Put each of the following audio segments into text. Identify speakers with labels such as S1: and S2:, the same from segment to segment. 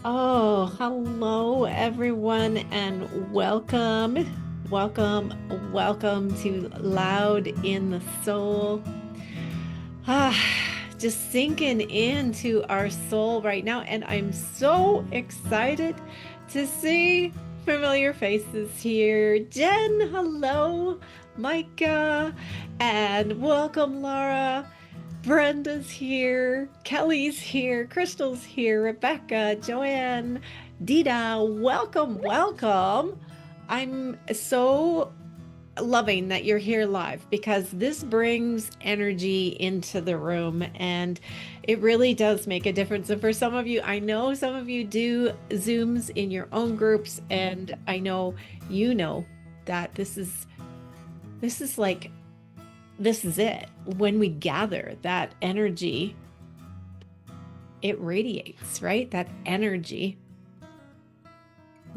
S1: Oh, hello everyone and welcome, welcome, welcome to Loud in the Soul. Ah, just sinking into our soul right now, and I'm so excited to see familiar faces here. Jen, hello, Micah, and welcome, Laura. Brenda's here, Kelly's here, Crystal's here, Rebecca, Joanne, Dita, welcome, welcome. I'm so loving that you're here live because this brings energy into the room and it really does make a difference. And for some of you, I know some of you do Zooms in your own groups, and I know you know that this is like this is it. When we gather, that energy, it radiates, right? That energy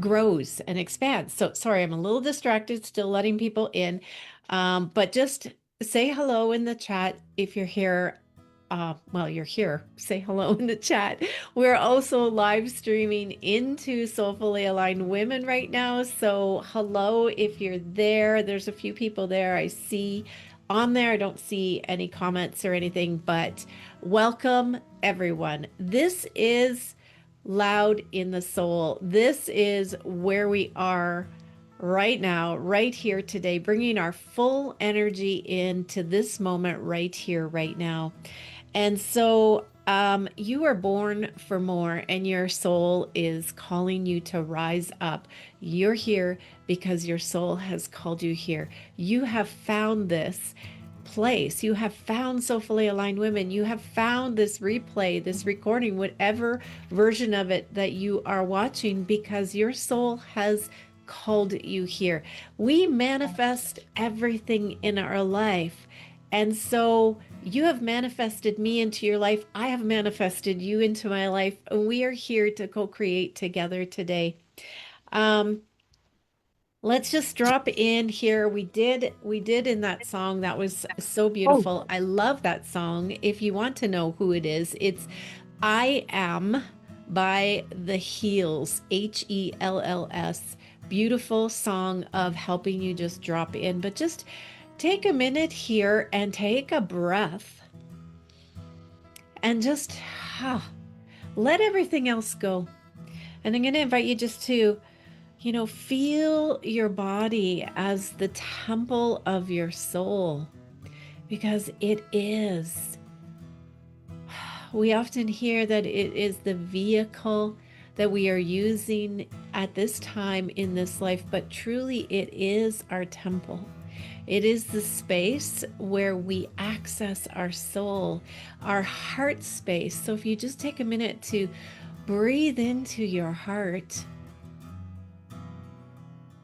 S1: grows and expands. So sorry, I'm a little distracted, still letting people in. But just say hello in the chat if you're here. Well, you're here. Say hello in the chat. We're also live streaming into Soulfully Aligned Women right now. So hello if you're there. There's a few people there I see on there. I don't see any comments or anything, but welcome everyone. This is Loud in the Soul. This is where we are right now, right here today, bringing our full energy into this moment right here, right now. And so you are born for more, and your soul is calling you to rise up. You're here because your soul has called you here. You have found this place. You have found Soulfully Aligned Women. You have found this replay, this recording, whatever version of it that you are watching, because your soul has called you here. We manifest everything in our life. And so you have manifested me into your life. I have manifested you into my life. And we are here to co-create together today. Um, Let's just drop in here. We did in that song. That was so
S2: Oh,
S1: beautiful. I love that song. If you want to know who it is, it's I Am by The Heels, Hells. Beautiful song of helping you just drop in. But just take a minute here and take a breath and just let everything else go. And I'm going to invite you just to feel your body as the temple of your soul, because it is. We often hear that it is the vehicle that we are using at this time in this life, but truly it is our temple. It is the space where we access our soul, our heart space. So if you just take a minute to breathe into your heart,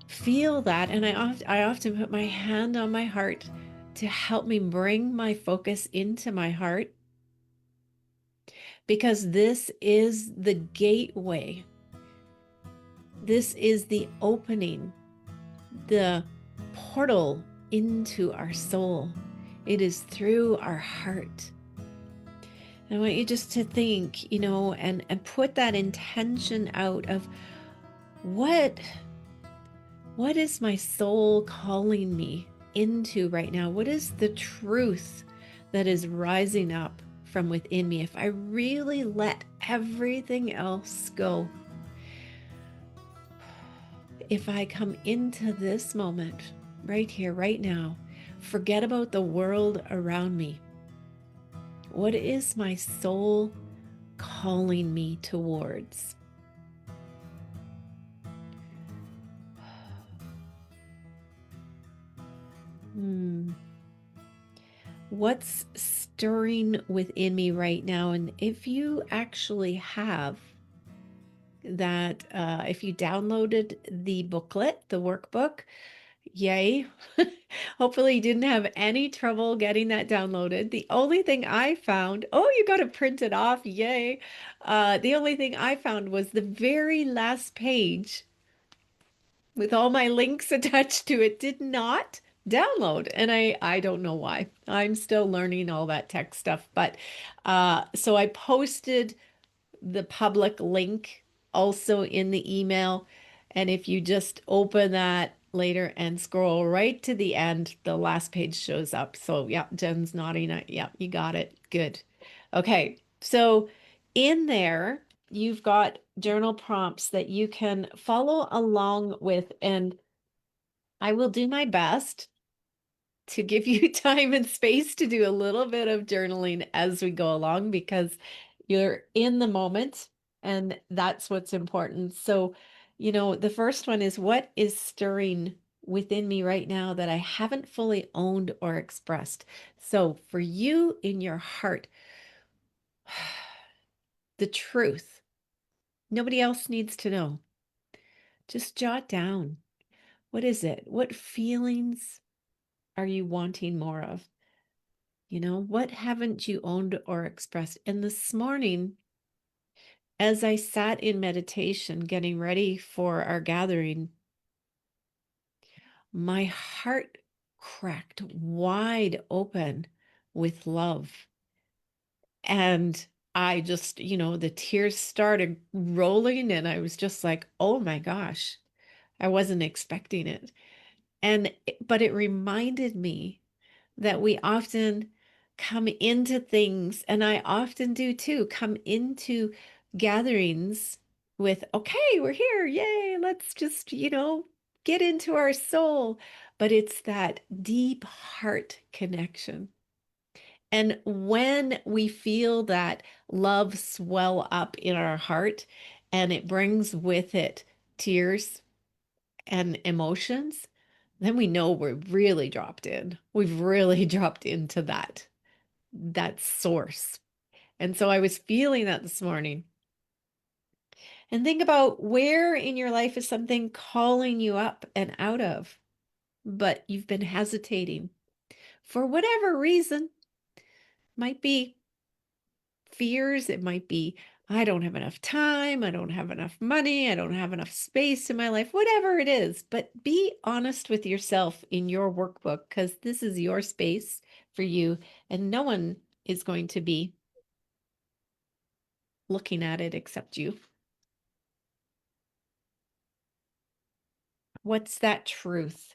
S1: feel that. And I often put my hand on my heart to help me bring my focus into my heart, because this is the gateway. This is the opening, the portal into our soul. It is through our heart. And I want you just to think, and put that intention out of what is my soul calling me into right now? What is the truth that is rising up from within me? If I really let everything else go, if I come into this moment right here, right now, forget about the world around me. What is my soul calling me towards? What's stirring within me right now? And if you actually have that, if you downloaded the booklet, the workbook, yay. Hopefully you didn't have any trouble getting that downloaded. The only thing I found, oh, you got to print it off, yay. The only thing I found was the very last page with all my links attached to it did not download, and I don't know why. I'm still learning all that tech stuff, but so I posted the public link also in the email. And if you just open that later and scroll right to the end, the last page shows up. So yeah, Jen's nodding. Yeah, you got it. Good. Okay. So in there, you've got journal prompts that you can follow along with, and I will do my best to give you time and space to do a little bit of journaling as we go along because you're in the moment and that's what's important. So, the first one is, what is stirring within me right now that I haven't fully owned or expressed? So, for you in your heart, the truth, nobody else needs to know. Just jot down. What is it? What feelings are you wanting more of? What haven't you owned or expressed? And this morning, as I sat in meditation, getting ready for our gathering, my heart cracked wide open with love. And I just, the tears started rolling, and I was just like, oh my gosh, I wasn't expecting it. But it reminded me that we often come into things, and I often do too, come into gatherings with, okay, we're here, yay, let's just, get into our soul. But it's that deep heart connection. And when we feel that love swell up in our heart, and it brings with it tears and emotions, then we know we're really dropped in. We've really dropped into that source. And so I was feeling that this morning. And think about, where in your life is something calling you up and out of, but you've been hesitating for whatever reason. Might be fears, it might be, I don't have enough time, I don't have enough money, I don't have enough space in my life, whatever it is. But be honest with yourself in your workbook, because this is your space for you, and no one is going to be looking at it except you. What's that truth?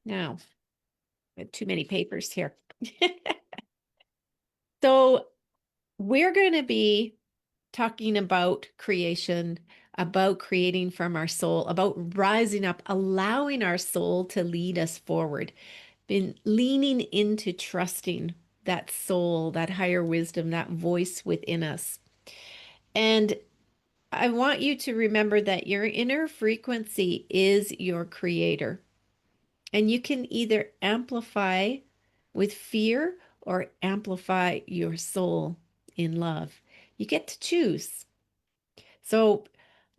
S1: Now, I have too many papers here. So we're going to be talking about creation, about creating from our soul, about rising up, allowing our soul to lead us forward, been leaning into trusting that soul, that higher wisdom, that voice within us. And I want you to remember that your inner frequency is your creator. And you can either amplify with fear or amplify your soul in love. You get to choose. So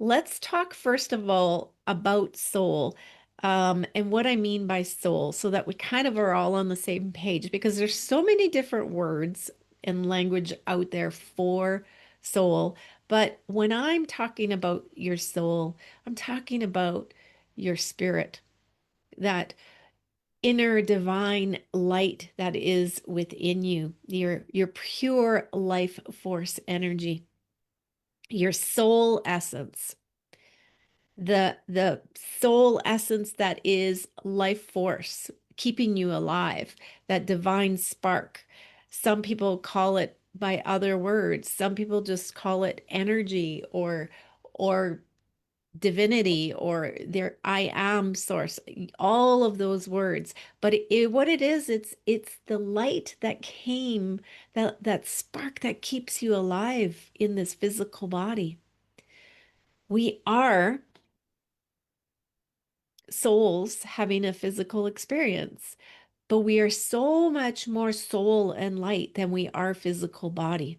S1: let's talk first of all about soul, and what I mean by soul, so that we kind of are all on the same page, because there's so many different words and language out there for soul. But when I'm talking about your soul, I'm talking about your spirit, that inner divine light that is within you, your pure life force energy, your soul essence, the soul essence that is life force keeping you alive, that divine spark. Some people call it by other words. Some people just call it energy or divinity, or their I am source, all of those words. But what it is, it's the light that came, that spark that keeps you alive in this physical body. We are souls having a physical experience, but we are so much more soul and light than we are physical body.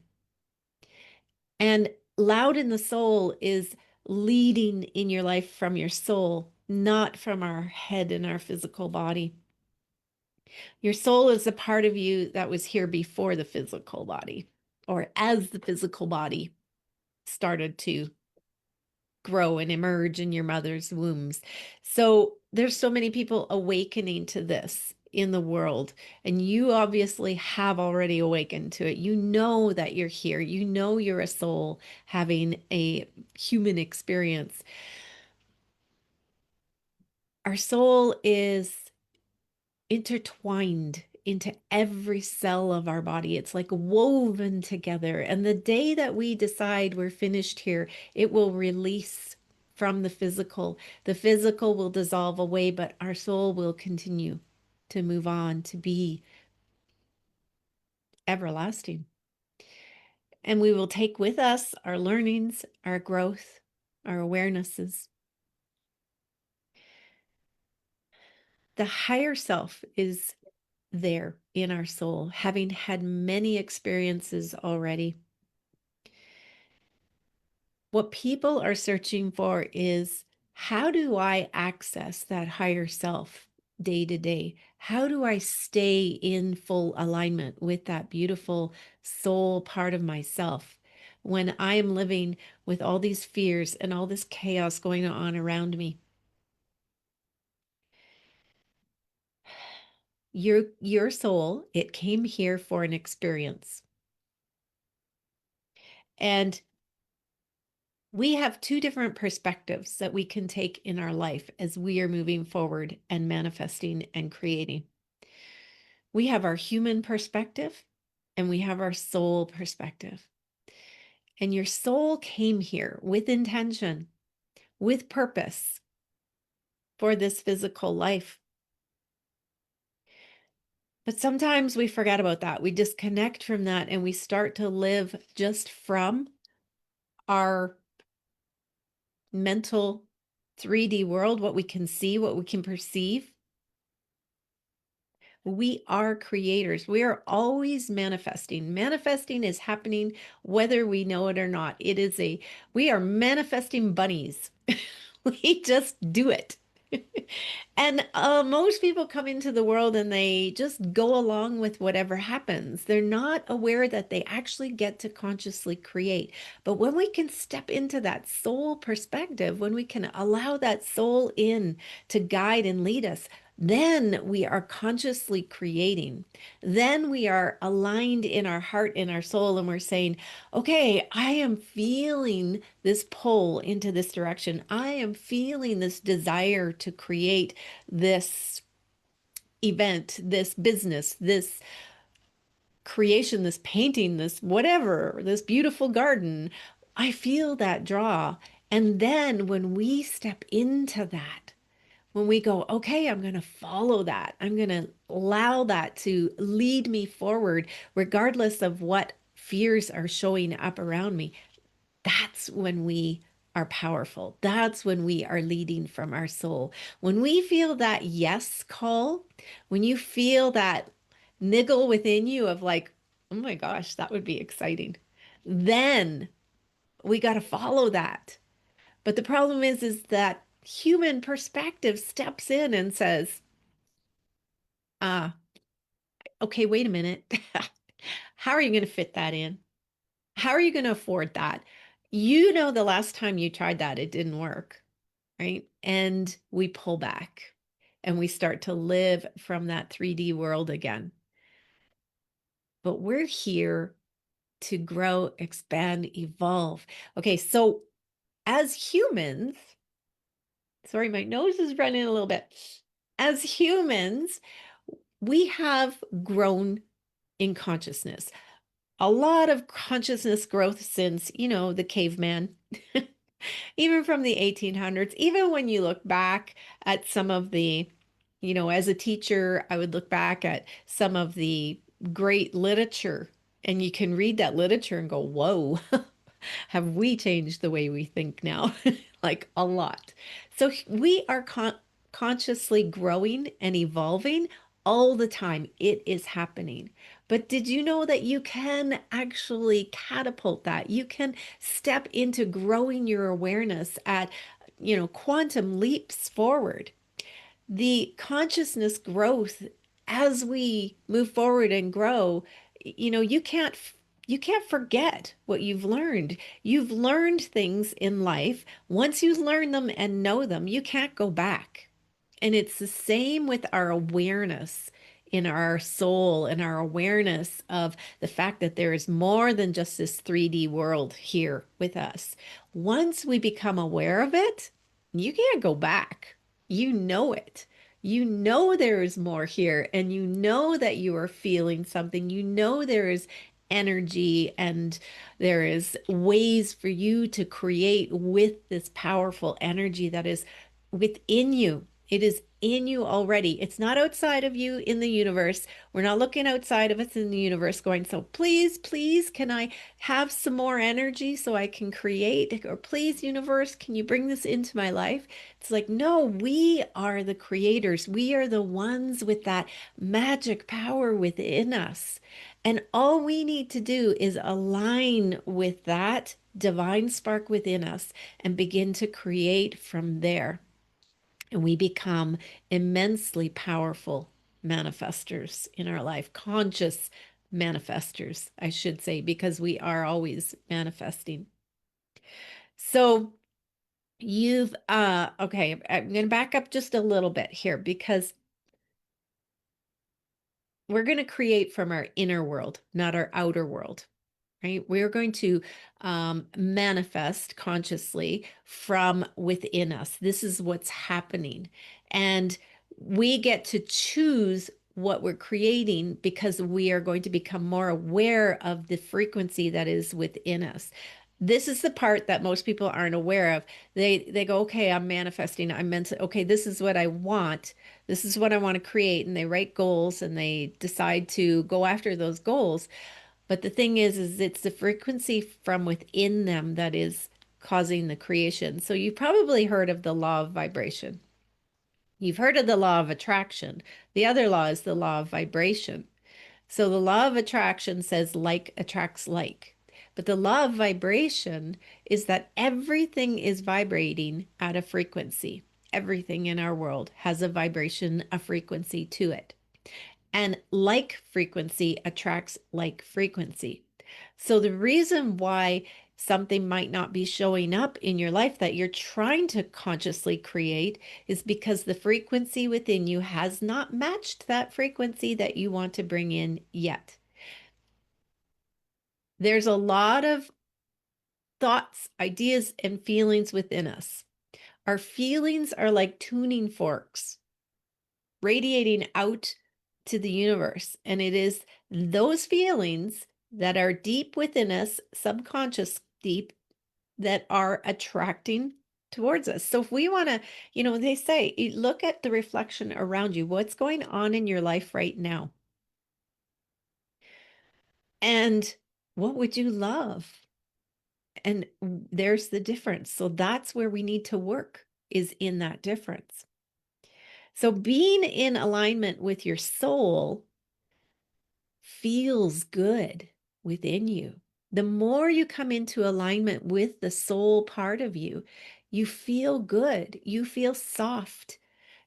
S1: And loud in the soul is leading in your life from your soul, not from our head and our physical body. Your soul is a part of you that was here before the physical body, or as the physical body started to grow and emerge in your mother's wombs. So there's so many people awakening to this in the world. And you obviously have already awakened to it. You know that you're here. You know you're a soul having a human experience. Our soul is intertwined into every cell of our body. It's like woven together. And the day that we decide we're finished here, it will release from the physical. The physical will dissolve away, but our soul will continue to move on to be everlasting. And we will take with us our learnings, our growth, our awarenesses. The higher self is there in our soul, having had many experiences already. What people are searching for is, how do I access that higher self day to day? How do I stay in full alignment with that beautiful soul part of myself when I am living with all these fears and all this chaos going on around me? Your soul, it came here for an experience. And we have two different perspectives that we can take in our life as we are moving forward and manifesting and creating. We have our human perspective and we have our soul perspective. And your soul came here with intention, with purpose for this physical life. But sometimes we forget about that. We disconnect from that and we start to live just from our mental 3D world, what we can see, what we can perceive. We are creators. We are always manifesting. Manifesting is happening whether we know it or not. We are manifesting bunnies. We just do it. And most people come into the world and they just go along with whatever happens. They're not aware that they actually get to consciously create. But when we can step into that soul perspective, when we can allow that soul in to guide and lead us, then we are consciously creating. Then we are aligned in our heart, in our soul, and we're saying, okay, I am feeling this pull into this direction. I am feeling this desire to create this event, this business, this creation, this painting, this whatever, this beautiful garden. I feel that draw. And then when we step into that, when we go, okay, I'm going to follow that. I'm going to allow that to lead me forward, regardless of what fears are showing up around me. That's when we are powerful. That's when we are leading from our soul. When we feel that yes call, when you feel that niggle within you of like, oh my gosh, that would be exciting, then we got to follow that. But the problem is that human perspective steps in and says, ah, okay, wait a minute. How are you going to fit that in? How are you going to afford that? You know, the last time you tried that, it didn't work, right? And we pull back and we start to live from that 3D world again. But we're here to grow, expand, evolve. Okay, so as humans, sorry, my nose is running a little bit. As humans, we have grown in consciousness. A lot of consciousness growth since, the caveman, even from the 1800s, even when you look back at some of the, as a teacher, I would look back at some of the great literature and you can read that literature and go, whoa, have we changed the way we think now? Like a lot. So we are consciously growing and evolving all the time. It is happening. But did you know that you can actually catapult that? You can step into growing your awareness at, quantum leaps forward. The consciousness growth as we move forward and grow, you can't forget what you've learned. You've learned things in life. Once you learn them and know them, you can't go back. And it's the same with our awareness. in our soul and our awareness of the fact that there is more than just this 3D world here with us. Once we become aware of it, you can't go back. You know it. You know there is more here, and you know that you are feeling something. You know there is energy, and there is ways for you to create with this powerful energy that is within you. It is in you already. It's not outside of you in the universe. We're not looking outside of us in the universe going, so please, please, can I have some more energy so I can create? Or please, universe, can you bring this into my life? It's like, no, we are the creators. We are the ones with that magic power within us. And all we need to do is align with that divine spark within us and begin to create from there. And we become immensely powerful manifestors in our life, conscious manifestors, I should say, because we are always manifesting. So okay, I'm going to back up just a little bit here because we're going to create from our inner world, not our outer world. Right? We're going to manifest consciously from within us. This is what's happening. And we get to choose what we're creating because we are going to become more aware of the frequency that is within us. This is the part that most people aren't aware of. They go, okay, I'm manifesting. I'm meant to, okay, this is what I want. This is what I want to create. And they write goals and they decide to go after those goals. But the thing is it's the frequency from within them that is causing the creation. So you've probably heard of the law of vibration. You've heard of the law of attraction. The other law is the law of vibration. So the law of attraction says like attracts like. But the law of vibration is that everything is vibrating at a frequency. Everything in our world has a vibration, a frequency to it. And like frequency attracts like frequency. So the reason why something might not be showing up in your life that you're trying to consciously create is because the frequency within you has not matched that frequency that you want to bring in yet. There's a lot of thoughts, ideas, and feelings within us. Our feelings are like tuning forks radiating out to the universe. And it is those feelings that are deep within us, subconscious deep, that are attracting towards us. So if we want to, they say, look at the reflection around you. What's going on in your life right now? And what would you love? And there's the difference. So that's where we need to work, is in that difference. So being in alignment with your soul feels good within you. The more you come into alignment with the soul part of you, you feel good. You feel soft.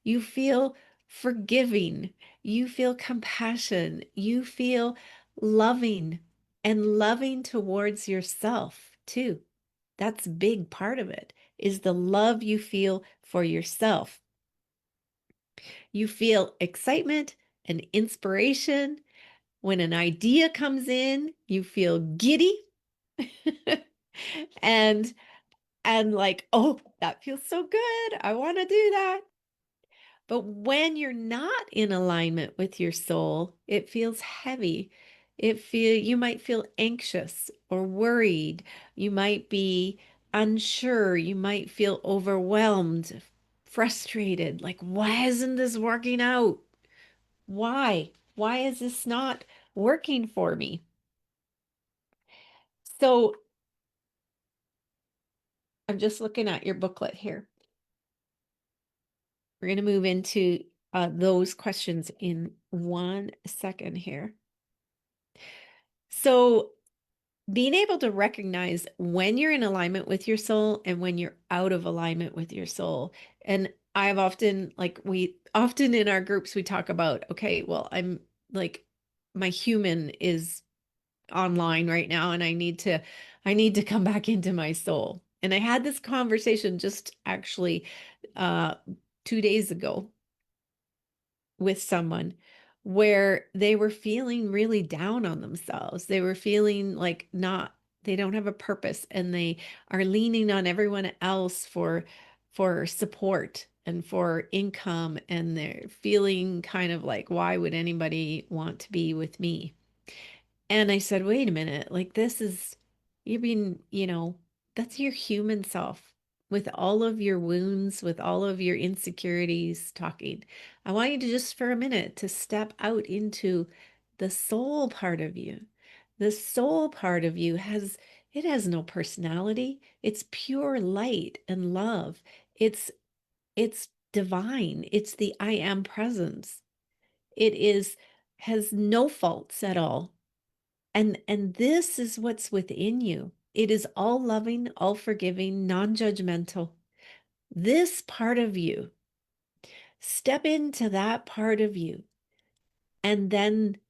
S1: You feel forgiving. You feel compassion. You feel loving and loving towards yourself too. That's a big part of it, is the love you feel for yourself. You feel excitement and inspiration. When an idea comes in, you feel giddy and like, oh, that feels so good. I want to do that. But when you're not in alignment with your soul, it feels heavy. You might feel anxious or worried. You might be unsure. You might feel overwhelmed, frustrated. Like, why isn't this working out? Why? Why is this not working for me? So I'm just looking at your booklet here. We're going to move into those questions in 1 second here. So being able to recognize when you're in alignment with your soul and when you're out of alignment with your soul. And I've often, we often in our groups, we talk about, okay, well, I'm like, my human is online right now and I need to come back into my soul. And I had this conversation just actually 2 days ago with someone where they were feeling really down on themselves. They were feeling like they don't have a purpose, and they are leaning on everyone else for support and for income, and they're feeling kind of like, why would anybody want to be with me? And I said, wait a minute, like you're being, that's your human self with all of your wounds, with all of your insecurities talking. I want you to just for a minute to step out into the soul part of you. The soul part of you it has no personality. It's pure light and love. It's divine. It's the I am presence. It has no faults at all. And this is what's within you. It is all loving, all forgiving, non-judgmental. This part of you, step into that part of you, and then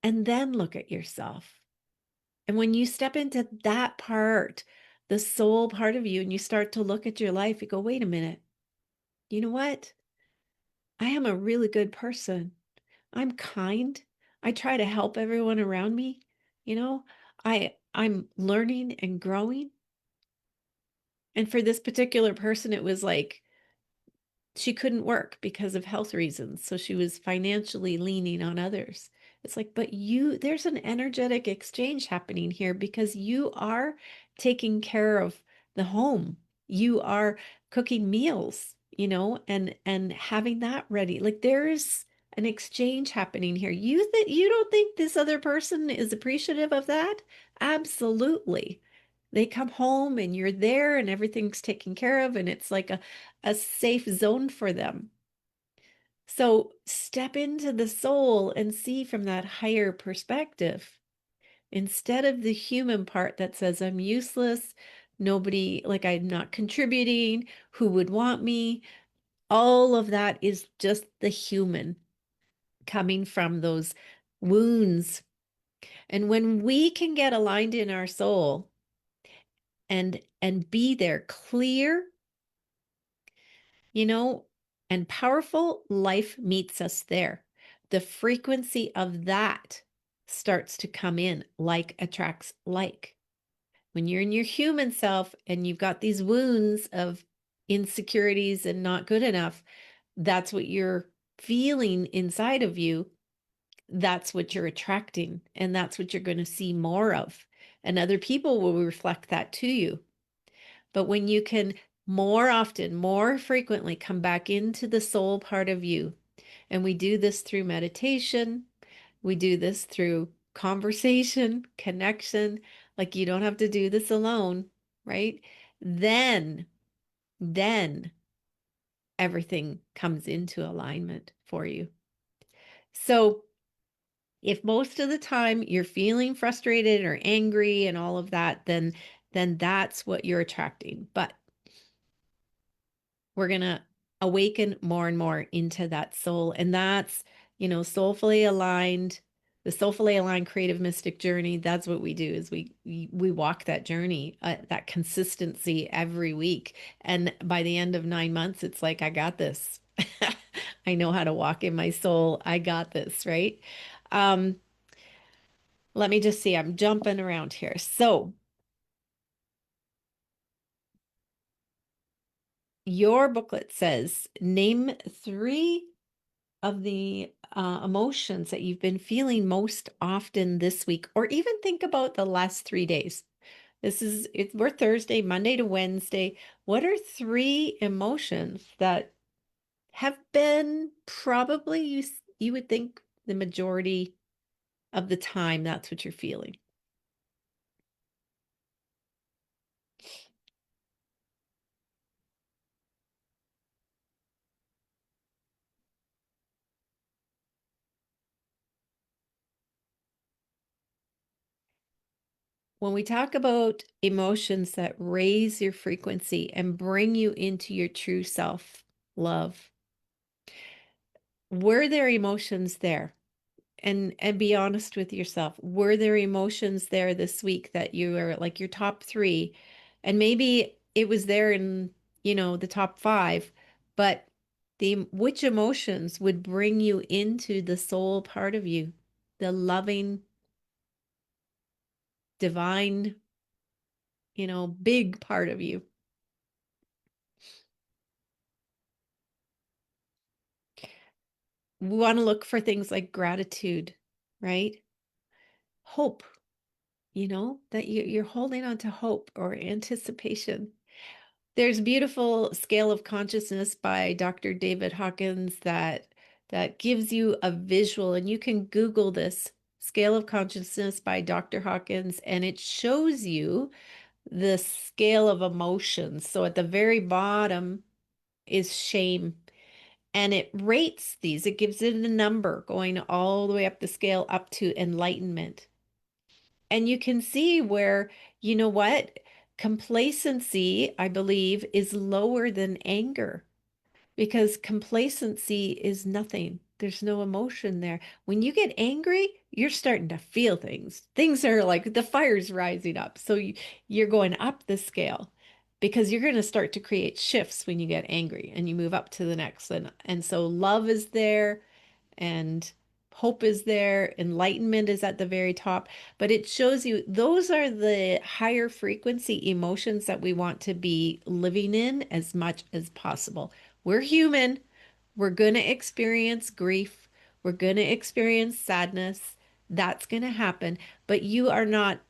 S1: look at yourself. And when you step into that part, the soul part of you, and you start to look at your life, you go, wait a minute. You know what? I am a really good person. I'm kind. I try to help everyone around me. You know, I'm learning and growing. And for this particular person, it was like she couldn't work because of health reasons. So she was financially leaning on others. It's like, but there's an energetic exchange happening here because you are taking care of the home. You are cooking meals, and having that ready. Like there's an exchange happening here. You don't think this other person is appreciative of that? Absolutely. They come home and you're there and everything's taken care of, and it's like a safe zone for them. So step into the soul and see from that higher perspective instead of the human part that says, I'm useless, nobody, like I'm not contributing, who would want me? All of that is just the human coming from those wounds. And when we can get aligned in our soul and be there clear, you know, and powerful, life meets us there. The frequency of that starts to come in, like attracts like. When you're in your human self and you've got these wounds of insecurities and not good enough, that's what you're feeling inside of you. That's what you're attracting, and that's what you're going to see more of. And other people will reflect that to you. But when you can more often, more frequently come back into the soul part of you, and we do this through meditation, we do this through conversation, connection, like you don't have to do this alone, right? Then everything comes into alignment for you. So if most of the time you're feeling frustrated or angry and all of that, then that's what you're attracting. But we're going to awaken more and more into that soul. And that's, soulfully aligned, the soulfully aligned creative mystic journey. That's what we do is we walk that journey, that consistency every week. And by the end of 9 months, it's like, I got this. I know how to walk in my soul. I got this, right? Um, Let me just see. I'm jumping around here. So your booklet says, name 3 of the emotions that you've been feeling most often this week, or even think about the last 3 days. We're Thursday, Monday to Wednesday. What are 3 emotions that have been probably you would think the majority of the time that's what you're feeling? When we talk about emotions that raise your frequency and bring you into your true self, love, were there emotions there? And be honest with yourself. Were there emotions there this week that you were like your top 3? And maybe it was there in, the top 5, but which emotions would bring you into the soul part of you, the loving, divine, big part of you. We want to look for things like gratitude, right? Hope, that you're holding on to hope or anticipation. There's a beautiful scale of consciousness by Dr. David Hawkins that gives you a visual, and you can Google this scale of consciousness by Dr. Hawkins, and it shows you the scale of emotions. So at the very bottom is shame, and it rates these. It gives it a number going all the way up the scale up to enlightenment. And you can see where, you know what? Complacency, I believe, is lower than anger because complacency is nothing. There's no emotion there. When you get angry, you're starting to feel things. Things are like the fire's rising up. So you're going up the scale because you're going to start to create shifts when you get angry and you move up to the next. And so love is there and hope is there, enlightenment is at the very top, but it shows you those are the higher frequency emotions that we want to be living in as much as possible. We're human. We're going to experience grief. We're going to experience sadness. That's going to happen, but you are not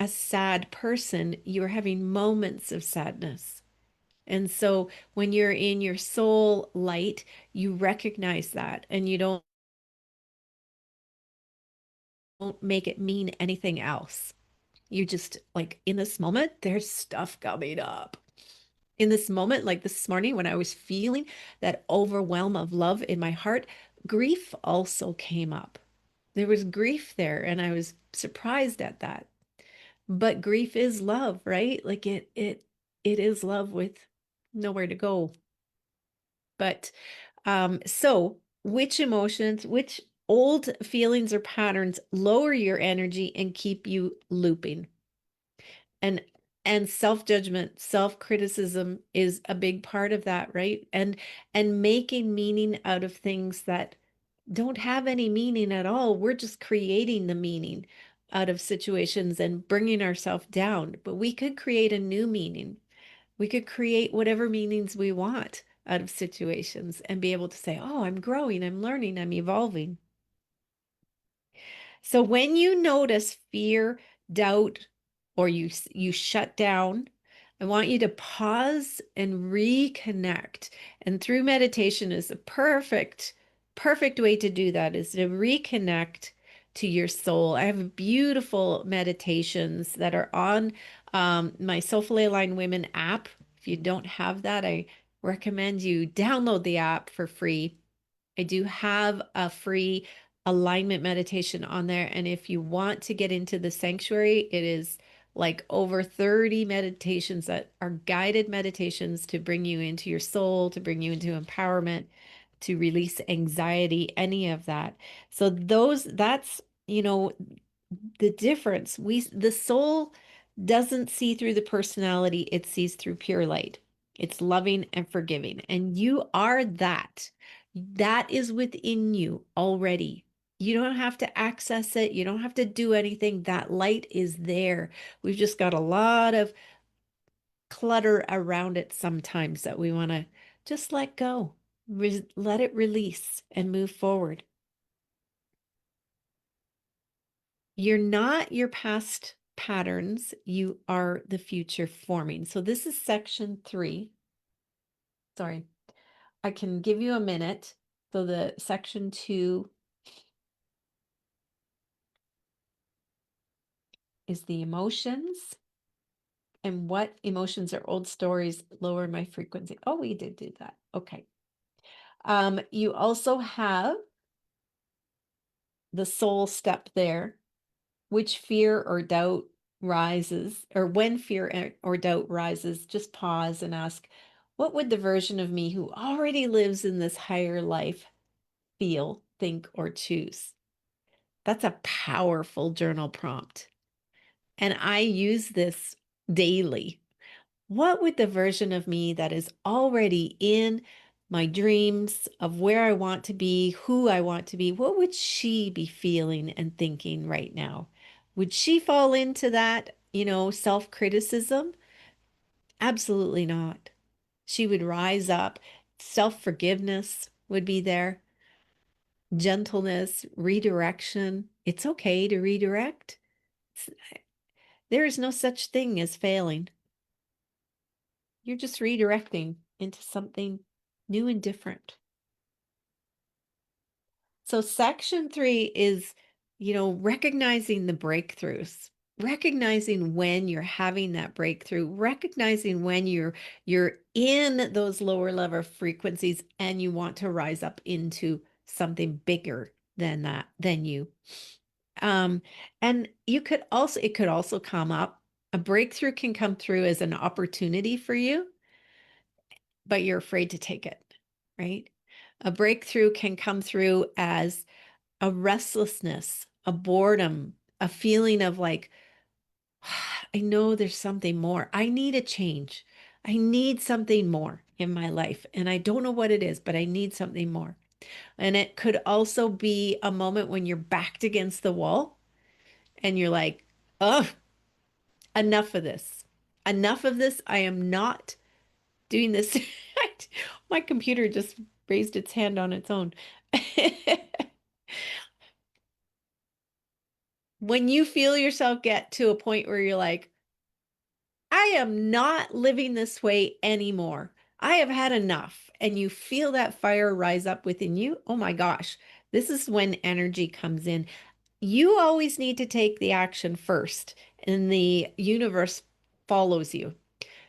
S1: a sad person. You're having moments of sadness. And so when you're in your soul light, you recognize that and you don't make it mean anything else. You just like in this moment, there's stuff coming up. In this moment, like this morning when I was feeling that overwhelm of love in my heart, grief also came up. There was grief there, and I was surprised at that. But grief is love, right? Like it is love with nowhere to go. But so which emotions, which old feelings or patterns lower your energy and keep you looping? And self-judgment, self-criticism is a big part of that, right? And making meaning out of things that don't have any meaning at all. We're just creating the meaning out of situations and bringing ourselves down. But we could create a new meaning. We could create whatever meanings we want out of situations and be able to say, oh, I'm growing, I'm learning, I'm evolving. So when you notice fear, doubt, or you shut down, I want you to pause and reconnect. And through meditation is a perfect way to do that is to reconnect to your soul. I have beautiful meditations that are on my Soulfully Aligned Women app. If you don't have that, I recommend you download the app for free. I do have a free alignment meditation on there. And if you want to get into the sanctuary, it is like over 30 meditations that are guided meditations to bring you into your soul, to bring you into empowerment, to release anxiety, any of that. So that's, the difference. The soul doesn't see through the personality, it sees through pure light. It's loving and forgiving. And you are that. That is within you already. You don't have to access it. You don't have to do anything. That light is there. We've just got a lot of clutter around it sometimes that we want to just let go, let it release and move forward. You're not your past patterns. You are the future forming. So this is section 3. Sorry, I can give you a minute. So the section 2 is the emotions and what emotions are old stories lower my frequency. Oh, we did do that. Okay. You also have the soul step there, which fear or doubt rises, or when fear or doubt rises, just pause and ask, what would the version of me who already lives in this higher life feel, think, or choose? That's a powerful journal prompt. And I use this daily. What would the version of me that is already in my dreams of where I want to be, who I want to be, what would she be feeling and thinking right now? Would she fall into that, self-criticism? Absolutely not. She would rise up. Self-forgiveness would be there, gentleness, redirection. It's okay to redirect. There is no such thing as failing. You're just redirecting into something new and different. So section 3 is, recognizing the breakthroughs, recognizing when you're having that breakthrough, recognizing when you're in those lower level frequencies and you want to rise up into something bigger than that, than you. Um, and it could also come up. A breakthrough can come through as an opportunity for you, but you're afraid to take it, right? A breakthrough can come through as a restlessness, a boredom, a feeling of like, I know there's something more. I need a change. I need something more in my life. And I don't know what it is, but I need something more. And it could also be a moment when you're backed against the wall and you're like, oh, enough of this. Enough of this. I am not doing this. My computer just raised its hand on its own. When you feel yourself get to a point where you're like, I am not living this way anymore. I have had enough. And you feel that fire rise up within you. Oh my gosh, this is when energy comes in. You always need to take the action first, and the universe follows you.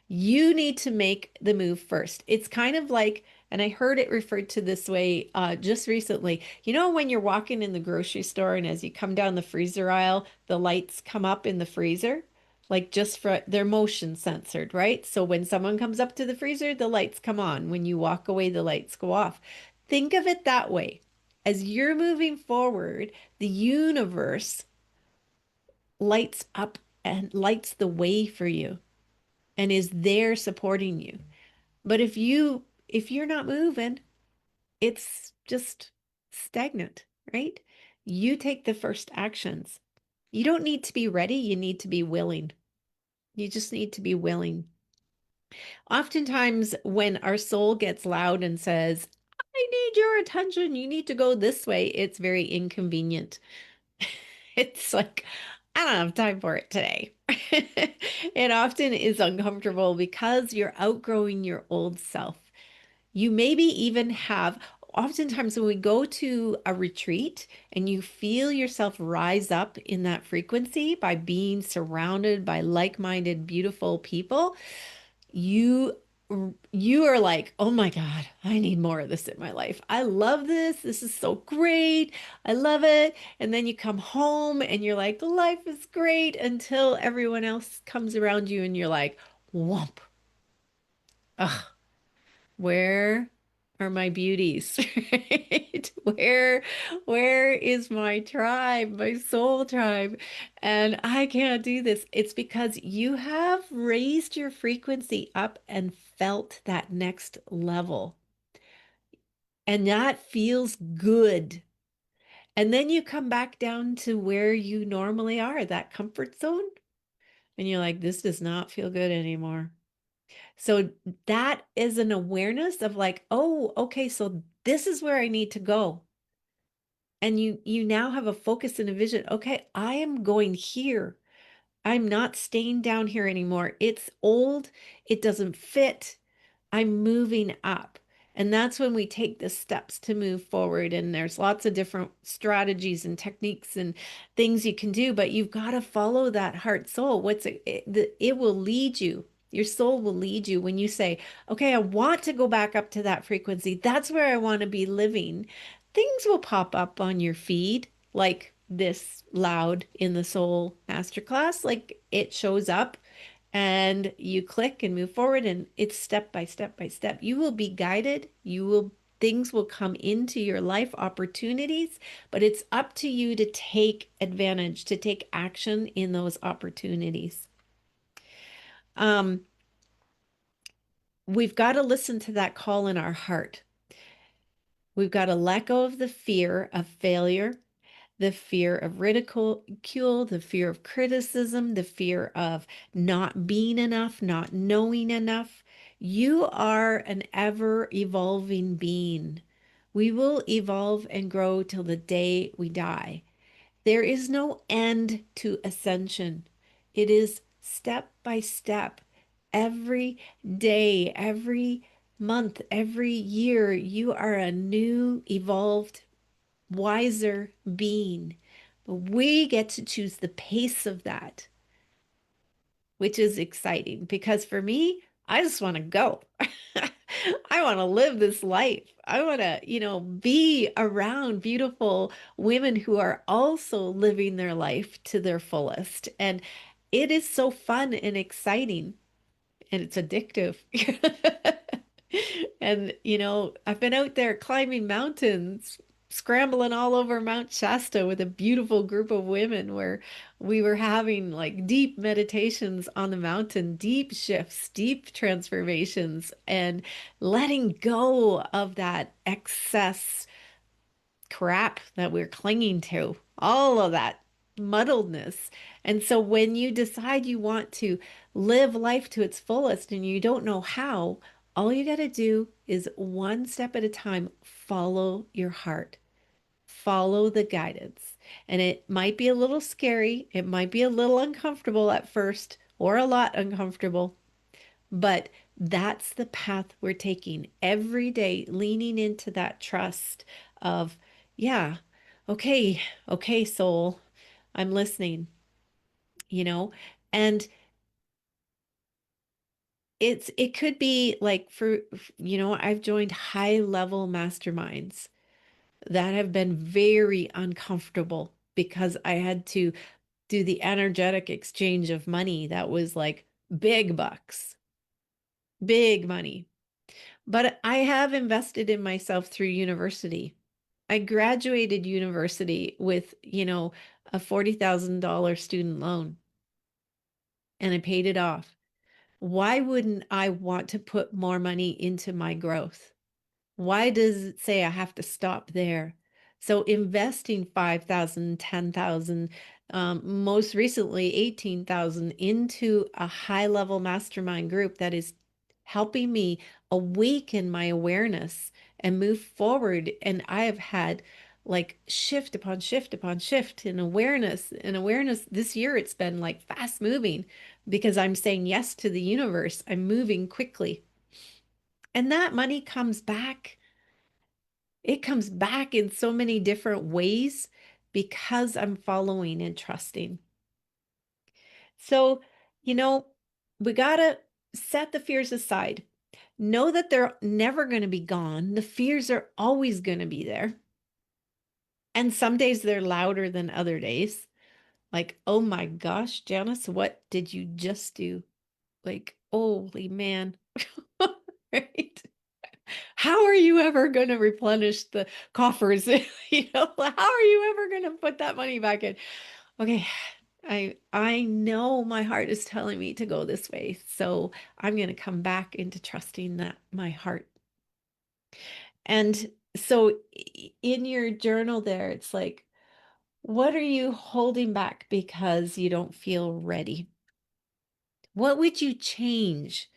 S1: You need to make the move first. It's kind of like, and I heard it referred to this way just recently. When you're walking in the grocery store and as you come down the freezer aisle, the lights come up in the freezer, like just for their motion censored, right? So when someone comes up to the freezer, the lights come on. When you walk away, the lights go off. Think of it that way. As you're moving forward, the universe lights up and lights the way for you and is there supporting you. But if you're not moving, it's just stagnant, right? You take the first actions. You don't need to be ready, you need to be willing. You just need to be willing. Oftentimes when our soul gets loud and says, I need your attention, you need to go this way, it's very inconvenient. It's like, I don't have time for it today. It often is uncomfortable because you're outgrowing your old self. You maybe even have, oftentimes when we go to a retreat and you feel yourself rise up in that frequency by being surrounded by like-minded, beautiful people, you you are like, oh my God, I need more of this in my life. I love this. This is so great. I love it. And then you come home and you're like, life is great until everyone else comes around you and you're like, whomp. Ugh, where are my beauties? Right? Where is my tribe, my soul tribe? And I can't do this. It's because you have raised your frequency up and felt that next level. And that feels good. And then you come back down to where you normally are, that comfort zone. And you're like, this does not feel good anymore. So that is an awareness of like, oh, okay, so this is where I need to go. And you now have a focus and a vision. Okay, I am going here. I'm not staying down here anymore. It's old. It doesn't fit. I'm moving up. And that's when we take the steps to move forward. And there's lots of different strategies and techniques and things you can do, but you've got to follow that heart soul. It will lead you. Your soul will lead you when you say, okay, I want to go back up to that frequency. That's where I want to be living. Things will pop up on your feed like this loud in the soul masterclass. Like it shows up and you click and move forward, and it's step by step by step. You will be guided. Things will come into your life, opportunities, but it's up to you to take advantage, to take action in those opportunities. Um, we've got to listen to that call in our heart. We've got to let go of the fear of failure, the fear of ridicule, the fear of criticism, the fear of not being enough, not knowing enough. You are an ever evolving being. We will evolve and grow till the day we die. There is no end to ascension. It is step by step. Every day, every month, every year, you are a new, evolved, wiser being. But we get to choose the pace of that, which is exciting because for me, I just want to go. I want to live this life. I want to, be around beautiful women who are also living their life to their fullest. And it is so fun and exciting and it's addictive. And, I've been out there climbing mountains, scrambling all over Mount Shasta with a beautiful group of women where we were having like deep meditations on the mountain, deep shifts, deep transformations, and letting go of that excess crap that we're clinging to, all of that muddledness. And so when you decide you want to live life to its fullest and you don't know how, all you got to do is one step at a time, follow your heart, follow the guidance. And it might be a little scary, it might be a little uncomfortable at first, or a lot uncomfortable, but that's the path we're taking every day, leaning into that trust of, yeah, okay, okay, soul, I'm listening, you know? And it could be like I've joined high level masterminds that have been very uncomfortable because I had to do the energetic exchange of money that was like big bucks, big money. But I have invested in myself through university. I graduated university with, a $40,000 student loan and I paid it off. Why wouldn't I want to put more money into my growth? Why does it say I have to stop there? So investing 5,000, 10,000, most recently 18,000 into a high level mastermind group that is helping me awaken my awareness and move forward. And I have had like shift upon shift upon shift in awareness and awareness. This year it's been like fast moving because I'm saying yes to the universe. I'm moving quickly. And that money comes back. It comes back in so many different ways because I'm following and trusting. So, you know, we got to set the fears aside. Know that they're never going to be gone. The fears are always going to be there. And some days they're louder than other days. Like, oh my gosh, Janice, what did you just do? Like, holy man. Right? How are you ever going to replenish the coffers? How are you ever going to put that money back in? Okay, I know my heart is telling me to go this way, so I'm going to come back into trusting that my heart. And so in your journal there, it's like, what are you holding back because you don't feel ready? What would you change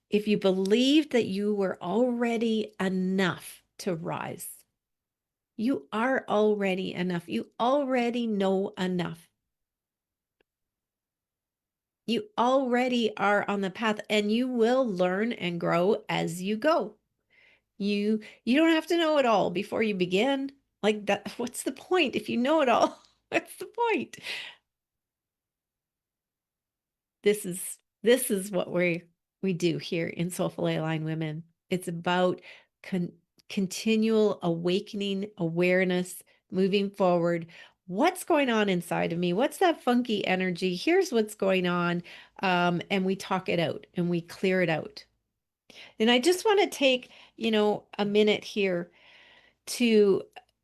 S1: if you believed that you were already enough to rise? You are already enough. You already know enough. You already are on the path and you will learn and grow as you go. You don't have to know it all before you begin. Like that, what's the point if you know it all? What's the point? This is what we do here in Soulfully Aligned Women. It's about continual awakening, awareness, moving forward. What's going on inside of me? What's that funky energy? Here's what's going on. And we talk it out and we clear it out. And I just want to take, a minute here to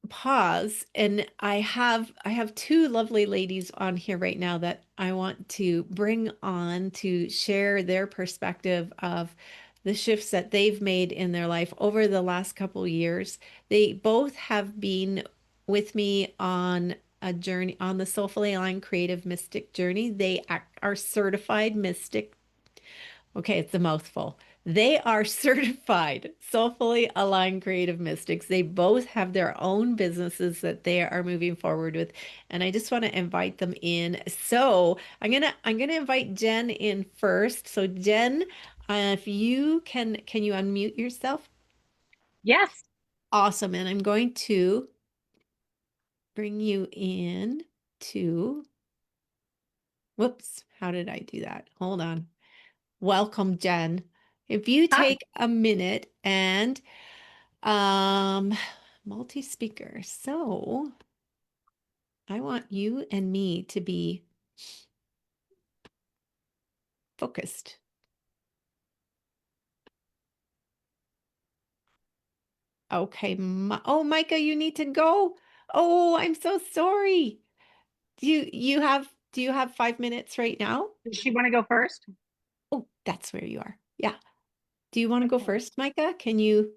S1: pause, and I have two lovely ladies on here right now that I want to bring on to share their perspective of the shifts that they've made in their life over the last couple years. They both have been with me on a journey on the Soulfully Aligned Creative Mystic journey. They are certified mystic. Okay, it's a mouthful. They are certified soulfully aligned creative mystics. They both have their own businesses that they are moving forward with, and I just want to invite them in. So I'm gonna invite Jen in first. So Jen, if you can you unmute yourself?
S2: Yes.
S1: Awesome. And I'm going to bring you in to, whoops, how did I do that? Hold on. Welcome, Jen. If you
S2: Hi.
S1: take a minute and um multi-speaker. So I want you and me to be focused. Okay, oh Micah, you need to go. Oh, I'm so sorry. Do you have 5 minutes right now?
S2: Does she want to go first?
S1: Oh, that's where you are. Yeah. Do you want to go
S2: Okay.
S1: first, Micah? Can you?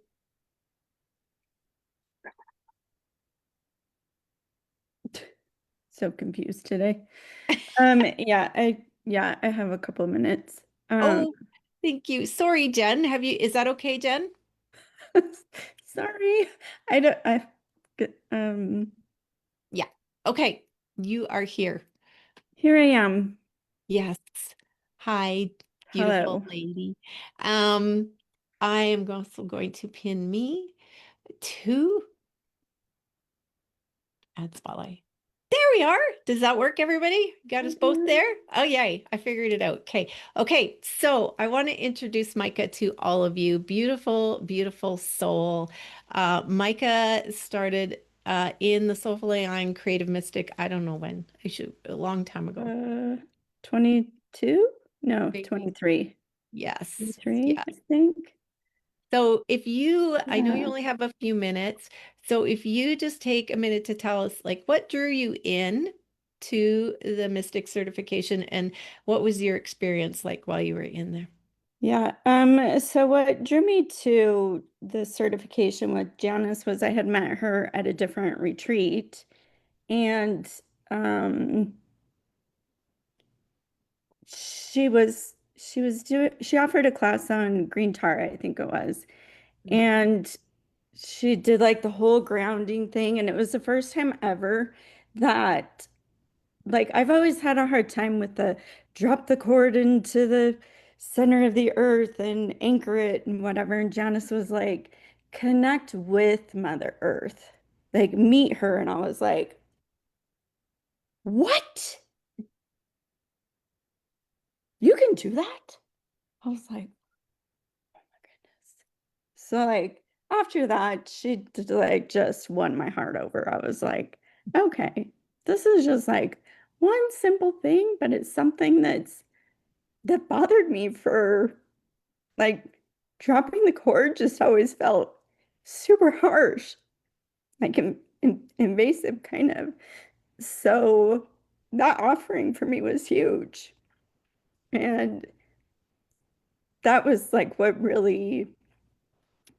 S3: So confused today. Yeah, I have a couple of minutes. Um,
S1: Oh, thank you. Sorry, Jen. Is that okay, Jen?
S3: sorry. I don't I um
S1: Yeah. Okay. You are here.
S3: Here I am.
S1: Yes. Hi, beautiful
S3: Hello.
S1: lady. Um, I am also going to pin me to add spotlight. There we are. Does that work, everybody? Got us both
S3: Mhm.
S1: there? Oh, yay. I figured it out. Okay. Okay. So I want to introduce Micah to all of you. Beautiful, beautiful soul. Micah started in the Soulful AI Creative Mystic. I don't know when. I should a long time ago.
S3: 22? No,
S1: Maybe.
S3: 23.
S1: Yes.
S3: 23,
S1: Yes.
S3: I think.
S1: So if you, I know you
S3: Yeah.
S1: only have a few minutes, so if you just take a minute to tell us like what drew you in to the Mystic certification and what was your experience like while you were in there?
S3: Yeah. So what drew me to the certification with Janice was I had met her at a different retreat, and um she offered a class on green tar, I think it was.
S1: Yeah.
S3: And she did like the whole grounding thing, and it was the first time ever that, like, I've always had a hard time with the drop the cord into the center of the earth and anchor it and whatever. And Janice was like, connect with Mother Earth, like meet her. And I was like, what? You can do that? I was like, oh my goodness. So like after that, like just won my heart over. I was like, okay, this is just like one simple thing, but it's something that bothered me for, like, dropping the cord just always felt super harsh, like invasive kind of. So that offering for me was huge. And that was like what really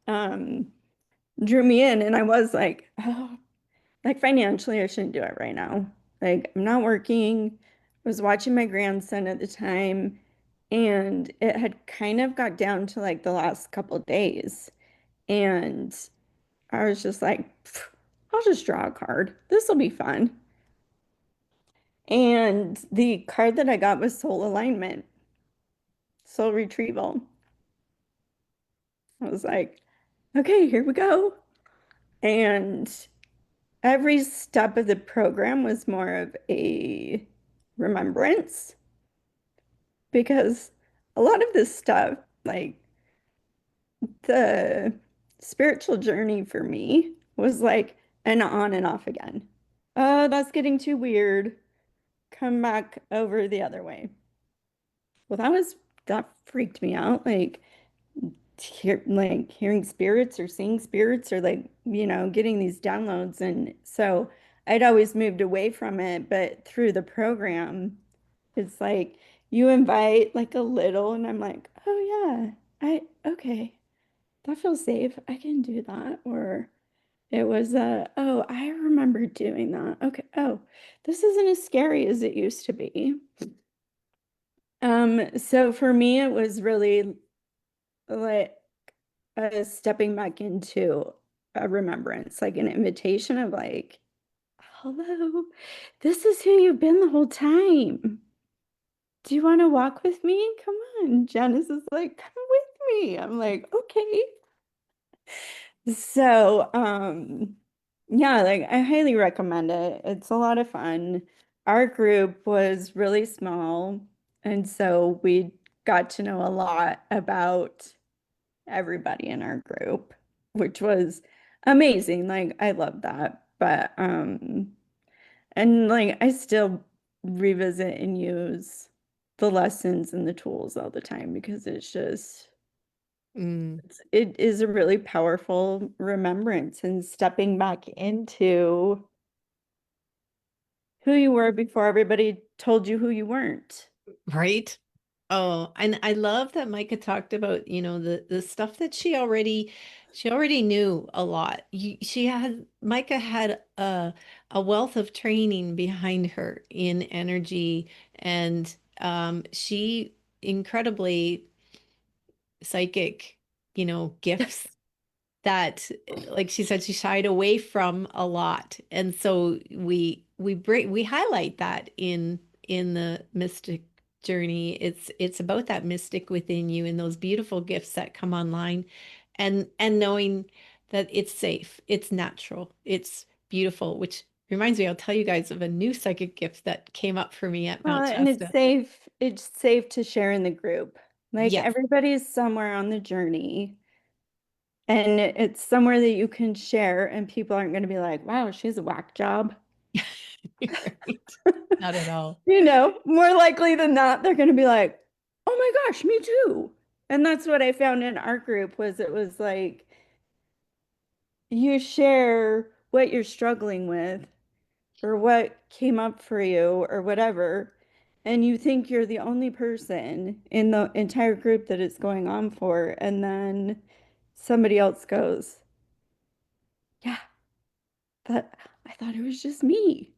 S3: um drew me in. And I was like, oh, like financially, I shouldn't do it right now. Like, I'm not working. I was watching my grandson at the time, and it had kind of got down to like the last couple of days. And I was just like, I'll just draw a card. This will be fun. And the card that I got was soul alignment, soul retrieval. I was like, okay, here we go. And every step of the program was more of a remembrance, because a lot of this stuff, like the spiritual journey for me, was like an on and off again. Oh, that's getting too weird. Come back over the other way. Well, that freaked me out. Like, hearing spirits or seeing spirits, or like, getting these downloads. And so I'd always moved away from it, but through the program, it's like you invite like a little, and I'm like, oh yeah, okay, that feels safe. I can do that. Or it was oh, I remember doing that. Okay. Oh, this isn't as scary as it used to be. So for me, it was really like stepping back into a remembrance, like an invitation of like, hello, this is who you've been the whole time. Do you want to walk with me? Come on. Janice is like, come with me. I'm like, okay. So, yeah, like I highly recommend it. It's a lot of fun. Our group was really small, and so we got to know a lot about everybody in our group, which was amazing. Like I love that. But and like I still revisit and use the lessons and the tools all the time because it's just
S1: Mm,
S3: it is a really powerful remembrance and stepping back into who you were before everybody told you who you weren't.
S1: right? Oh, and I love that Micah talked about, the stuff that she already knew a lot. Micah had a wealth of training behind her in energy, and she incredibly psychic, gifts that, like she said, she shied away from a lot. And so we highlight that in the mystic journey. It's about that mystic within you and those beautiful gifts that come online, and knowing that it's safe, it's natural, it's beautiful, which reminds me, I'll tell you guys of a new psychic gift that came up for me at Mount
S3: And
S1: Shasta.
S3: it's safe to share in the group. Like
S1: Yes.
S3: everybody's somewhere on the journey. And it's somewhere that you can share, and people aren't going to be like, wow, she's a whack job.
S1: Right. Not at all.
S3: More likely than not, they're going to be like, oh my gosh, me too. And that's what I found in our group was it was like you share what you're struggling with or what came up for you or whatever, and you think you're the only person in the entire group that it's going on for, and then somebody else goes, yeah, that I thought it was just me.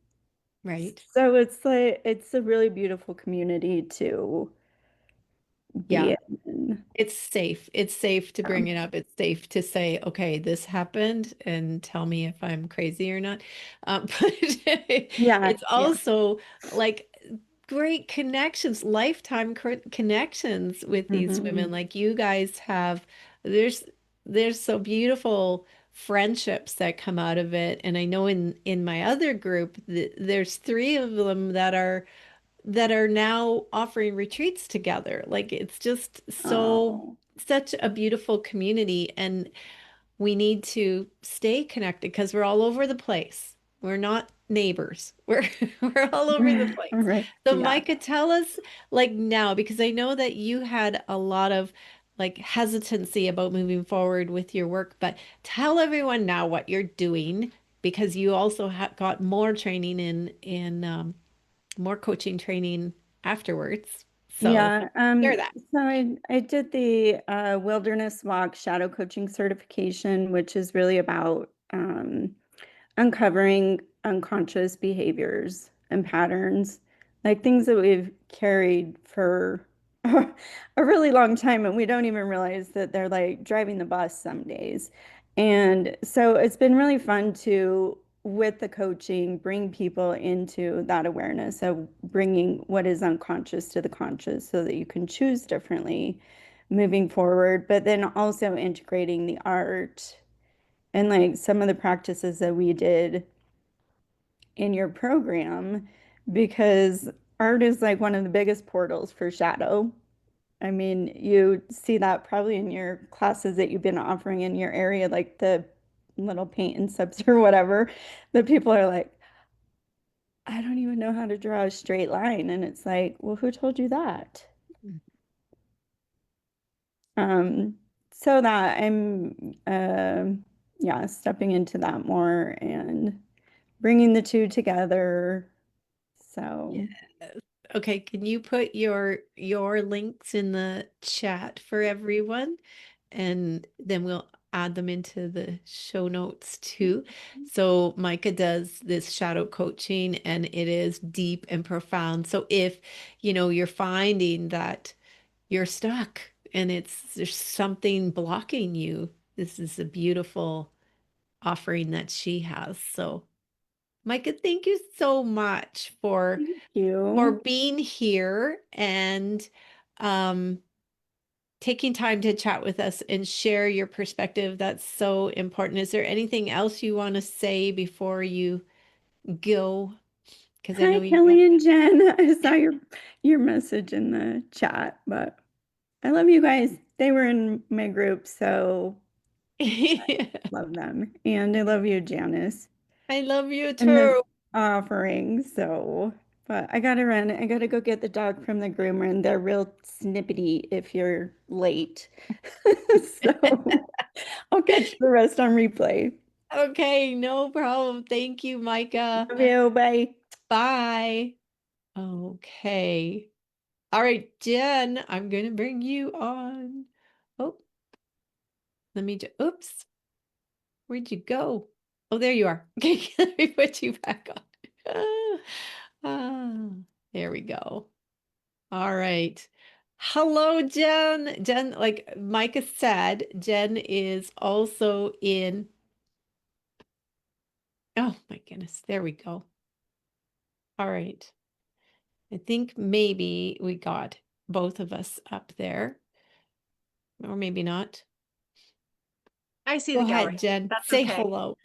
S1: Right.
S3: So it's like it's a really beautiful community to
S1: Yeah.
S3: be in.
S1: It's safe. It's safe to bring it up. It's safe to say, okay, this happened, and tell me if I'm crazy or not. But
S3: Yeah,
S1: it's
S3: yeah.
S1: also like great connections, lifetime connections with these women.
S3: Hmm.
S1: Like you guys have, there's there's so beautiful friendships that come out of it. And I know in my other group, there's three of them that are now offering retreats together. Like it's just
S3: Oh,
S1: such a beautiful community, and we need to stay connected because we're all over the place. We're not neighbors. We're all over the place.
S3: right.
S1: So
S3: Yeah.
S1: Micah, tell us like now, because I know that you had a lot of like hesitancy about moving forward with your work, but tell everyone now what you're doing because you also got more training in more coaching training afterwards. So
S3: Yeah.
S1: share that.
S3: So I did the Wilderness Walk Shadow Coaching Certification, which is really about uncovering unconscious behaviors and patterns, like things that we've carried for a really long time, and we don't even realize that they're like driving the bus some days. And so it's been really fun to, with the coaching, bring people into that awareness of bringing what is unconscious to the conscious so that you can choose differently moving forward, but then also integrating the art and like some of the practices that we did in your program, because art is like one of the biggest portals for shadow. I mean, you see that probably in your classes that you've been offering in your area, like the little paint and subs or whatever, that people are like, I don't even know how to draw a straight line. And it's like, well, who told you that? Um, so that I'm, yeah, stepping into that more and bringing the two together.
S1: Yeah.
S3: So,
S1: Okay, can you put your links in the chat for everyone? and then we'll add them into the show notes too. So Micah does this shadow coaching and it is deep and profound. So if, you're finding that you're stuck and there's something blocking you, this is a beautiful offering that she has. So Micah, thank you so much for
S3: Thank you.
S1: being here and um taking time to chat with us and share your perspective. That's so important. Is there anything else you want to say before you go? Because I
S3: Hi,
S1: know you
S3: Kelly and Jen. I saw your message in the chat, but I love you guys. They were in my group, so love them. And I love you, Janice.
S1: I love you
S3: And this
S1: too.
S3: offering, so but I gotta run. I gotta go get the dog from the groomer, and they're real snippety if you're late. So I'll catch the rest on replay.
S1: Okay, no problem. Thank you, Micah.
S3: Love you. Bye.
S1: Bye. Okay. All right, Jen, I'm going to bring you on. Oh, let me just, oops. Where'd you go? Oh, there you are. Okay, let me put you back on. Ah, there we go. All right. Hello, Jen. Jen, like Micah said, Jen is also in. Oh my goodness. There we go. All right. I think maybe we got both of us up there, or maybe not.
S4: I see
S1: Go
S4: the
S1: ahead,
S4: gallery.
S1: Jen.
S4: That's
S1: Say
S4: okay.
S1: hello.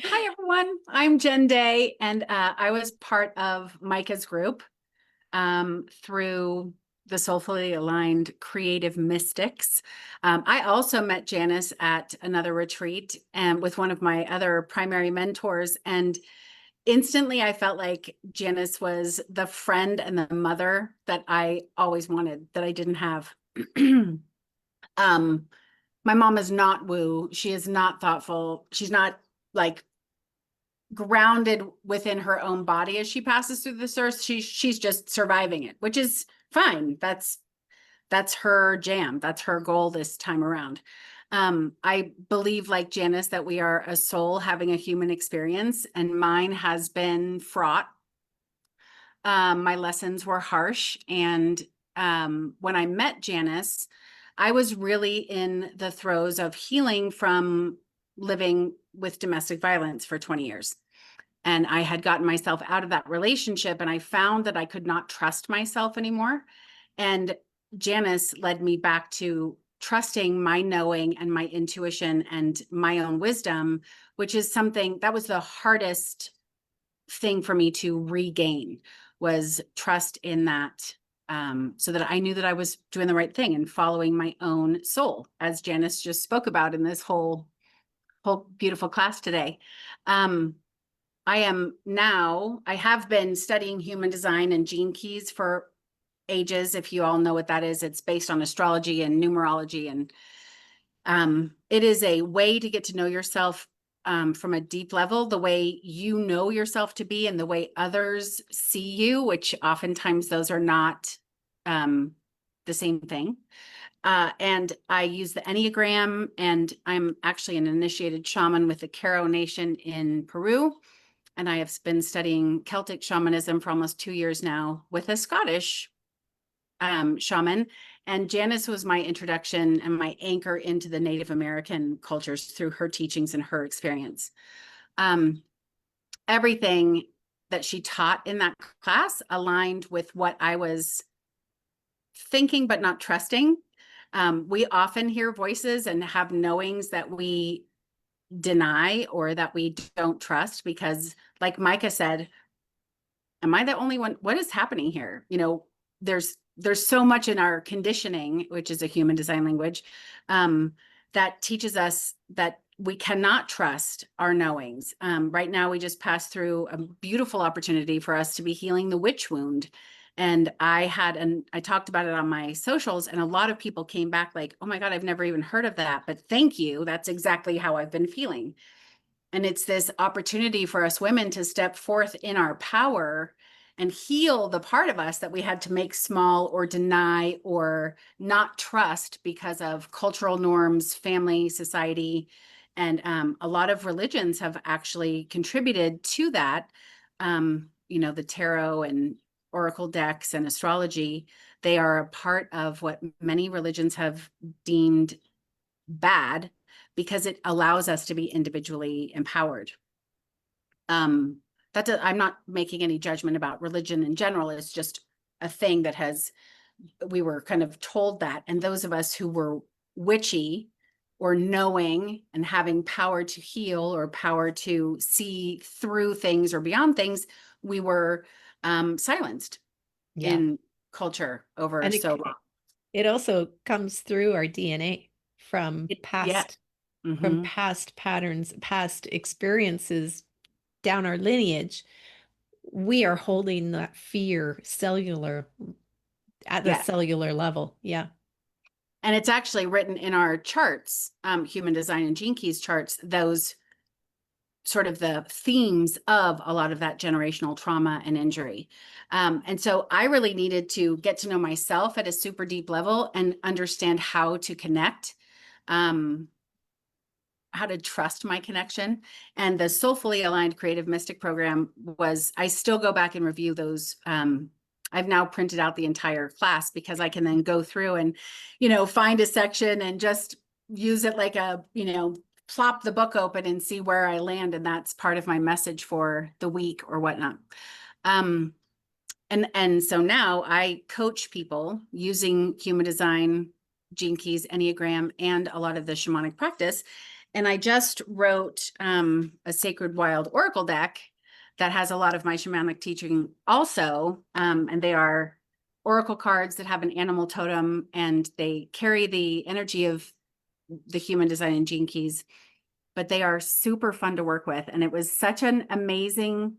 S4: Hi, everyone. I'm Jen Day, and I was part of Micah's group through the Soulfully Aligned Creative Mystics. I also met Janice at another retreat and with one of my other primary mentors, and instantly I felt like Janice was the friend and the mother that I always wanted, that I didn't have. My mom is not woo. She is not thoughtful. She's not like grounded within her own body as she passes through this earth. She's just surviving it, which is fine. That's her jam. That's her goal this time around. I believe, like Janice, that we are a soul having a human experience, and mine has been fraught. My lessons were harsh, and when I met Janice, I was really in the throes of healing from living with domestic violence for 20 years. And I had gotten myself out of that relationship, and I found that I could not trust myself anymore. And Janice led me back to trusting my knowing and my intuition and my own wisdom, which is something that was the hardest thing for me to regain, was trust in that, so that I knew that I was doing the right thing and following my own soul, as Janice just spoke about in this whole beautiful class today. I have been studying human design and gene keys for ages. If you all know what that is, it's based on astrology and numerology. And it is a way to get to know yourself from a deep level, the way you know yourself to be and the way others see you, which oftentimes those are not the same thing. And I use the Enneagram, and I'm actually an initiated shaman with the Caro Nation in Peru. And I have been studying Celtic shamanism for almost 2 years now with a Scottish shaman. And Janice was my introduction and my anchor into the Native American cultures through her teachings and her experience. Everything that she taught in that class aligned with what I was thinking, but not trusting. We often hear voices and have knowings that we deny or that we don't trust because, like Micah said, am I the only one? What is happening here? There's so much in our conditioning, which is a human design language, that teaches us that we cannot trust our knowings. Right now, we just passed through a beautiful opportunity for us to be healing the witch wound. And I talked about it on my socials, and a lot of people came back like, oh my God, I've never even heard of that, but thank you. That's exactly how I've been feeling. And it's this opportunity for us women to step forth in our power and heal the part of us that we had to make small or deny or not trust because of cultural norms, family, society. And a lot of religions have actually contributed to that. You know, the tarot and oracle decks and astrology, they are a part of what many religions have deemed bad because it allows us to be individually empowered. I'm not making any judgment about religion in general. It's just a thing that we were kind of told that. And those of us who were witchy or knowing and having power to heal or power to see through things or beyond things, we were silenced in culture over
S1: And
S4: so long.
S1: it also comes through our DNA from past
S4: Mm-hmm.
S1: past patterns, past experiences down our lineage. We are holding that fear at the cellular level. Yeah.
S4: And it's actually written in our charts, human design and gene keys charts, those sort of the themes of a lot of that generational trauma and injury. And so I really needed to get to know myself at a super deep level and understand how to connect, how to trust my connection. And the Soulfully Aligned Creative Mystic program I still go back and review those. I've now printed out the entire class because I can then go through and, find a section and just use it like plop the book open and see where I land. And that's part of my message for the week or whatnot. And so now I coach people using human design, gene keys, Enneagram, and a lot of the shamanic practice. And I just wrote a Sacred Wild Oracle deck that has a lot of my shamanic teaching also. And they are oracle cards that have an animal totem, and they carry the energy of the human design and gene keys, but they are super fun to work with. And it was such an amazing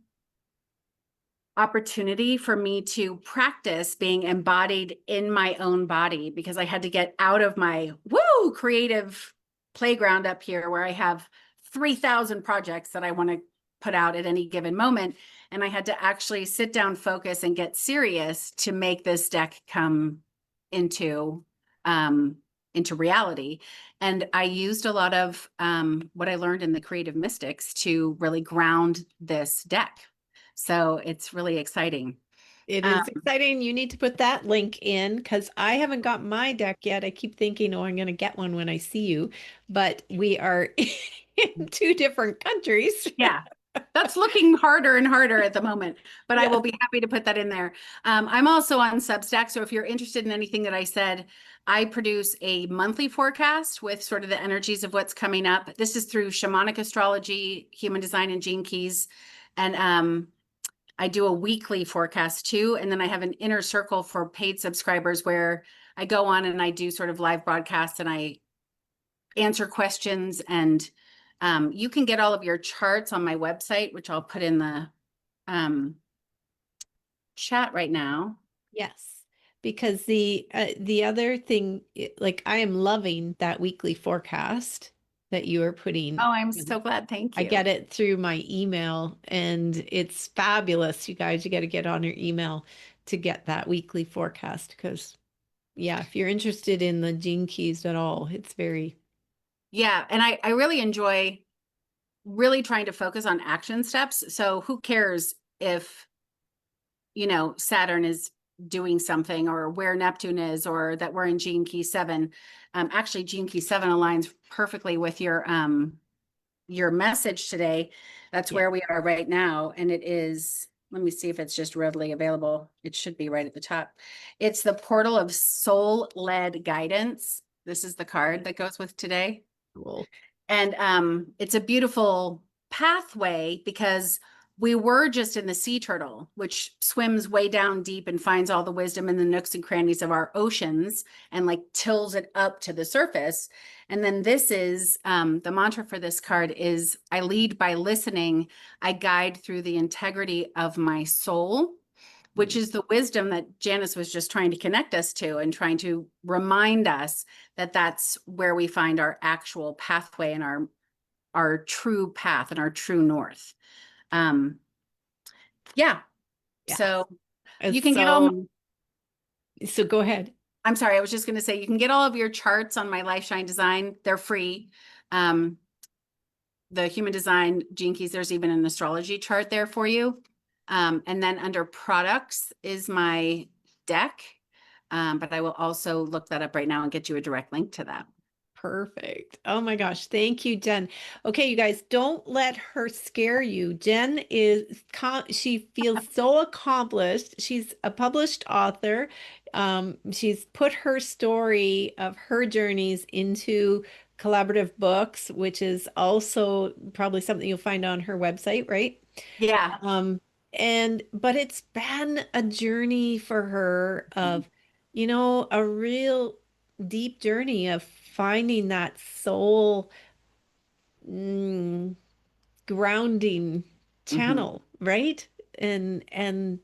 S4: opportunity for me to practice being embodied in my own body, because I had to get out of my creative playground up here where I have 3,000 projects that I want to put out at any given moment. And I had to actually sit down, focus, and get serious to make this deck come into reality. And I used a lot of what I learned in the creative mystics to really ground this deck. So it's really exciting.
S1: It is exciting. You need to put that link in because I haven't got my deck yet. I keep thinking, oh, I'm going to get one when I see you, but we are in 2 different countries.
S4: Yeah, that's looking harder and harder at the moment, but I will be happy to put that in there. I'm also on Substack. So if you're interested in anything that I said, I produce a monthly forecast with sort of the energies of what's coming up. This is through shamanic astrology, human design, and gene keys. And I do a weekly forecast too. And then I have an inner circle for paid subscribers where I go on and I do sort of live broadcasts and I answer questions. And you can get all of your charts on my website, which I'll put in the chat right now.
S1: Yes, because the other thing, like I am loving that weekly forecast that you are putting.
S4: Oh, I'm so glad. Thank you.
S1: I get it through my email and it's fabulous. You guys, you got to get on your email to get that weekly forecast because if you're interested in the gene keys at all, it's very.
S4: Yeah. And I really enjoy really trying to focus on action steps. So who cares if, Saturn is doing something or where Neptune is or that we're in gene key 7. Actually, gene key 7 aligns perfectly with your message today. That's where we are right now. And it is, let me see if it's just readily available. It should be right at the top. It's the portal of soul-led guidance. This is the card that goes with today.
S1: Cool.
S4: And it's a beautiful pathway because we were just in the sea turtle, which swims way down deep and finds all the wisdom in the nooks and crannies of our oceans and like tills it up to the surface. And then this is the mantra for this card is I lead by listening. I guide through the integrity of my soul, which is the wisdom that Janice was just trying to connect us to and trying to remind us that that's where we find our actual pathway and our true path and our true north.
S1: Yeah.
S4: So
S1: And
S4: you can get all,
S1: so go ahead.
S4: I'm sorry, I was just going to say, you can get all of your charts on my Life Shine Design. They're free. The human design gene keys, there's even an astrology chart there for you. And then under products is my deck. But I will also look that up right now and get you a direct link to that.
S1: Perfect. Oh my gosh. Thank you, Jen. Okay, you guys, don't let her scare you. Jen is, she feels so accomplished. She's a published author. She's put her story of her journeys into collaborative books, which is also probably something you'll find on her website, right?
S4: Yeah.
S1: But it's been a journey for her of, a real deep journey of finding that soul mm, grounding channel, right? And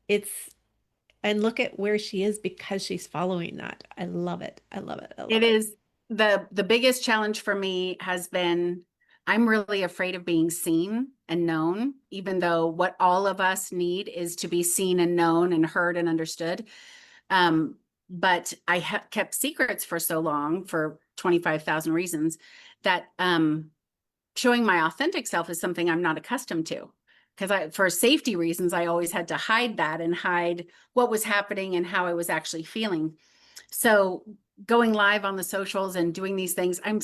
S1: it's and look at where she is because she's following that. I love it. I love it. I love
S4: It
S1: it.
S4: is the biggest challenge for me has been I'm really afraid of being seen and known, even though what all of us need is to be seen and known and heard and understood. But I kept secrets for so long for 25,000 reasons that showing my authentic self is something I'm not accustomed to. Because for safety reasons, I always had to hide that and hide what was happening and how I was actually feeling. So going live on the socials and doing these things, I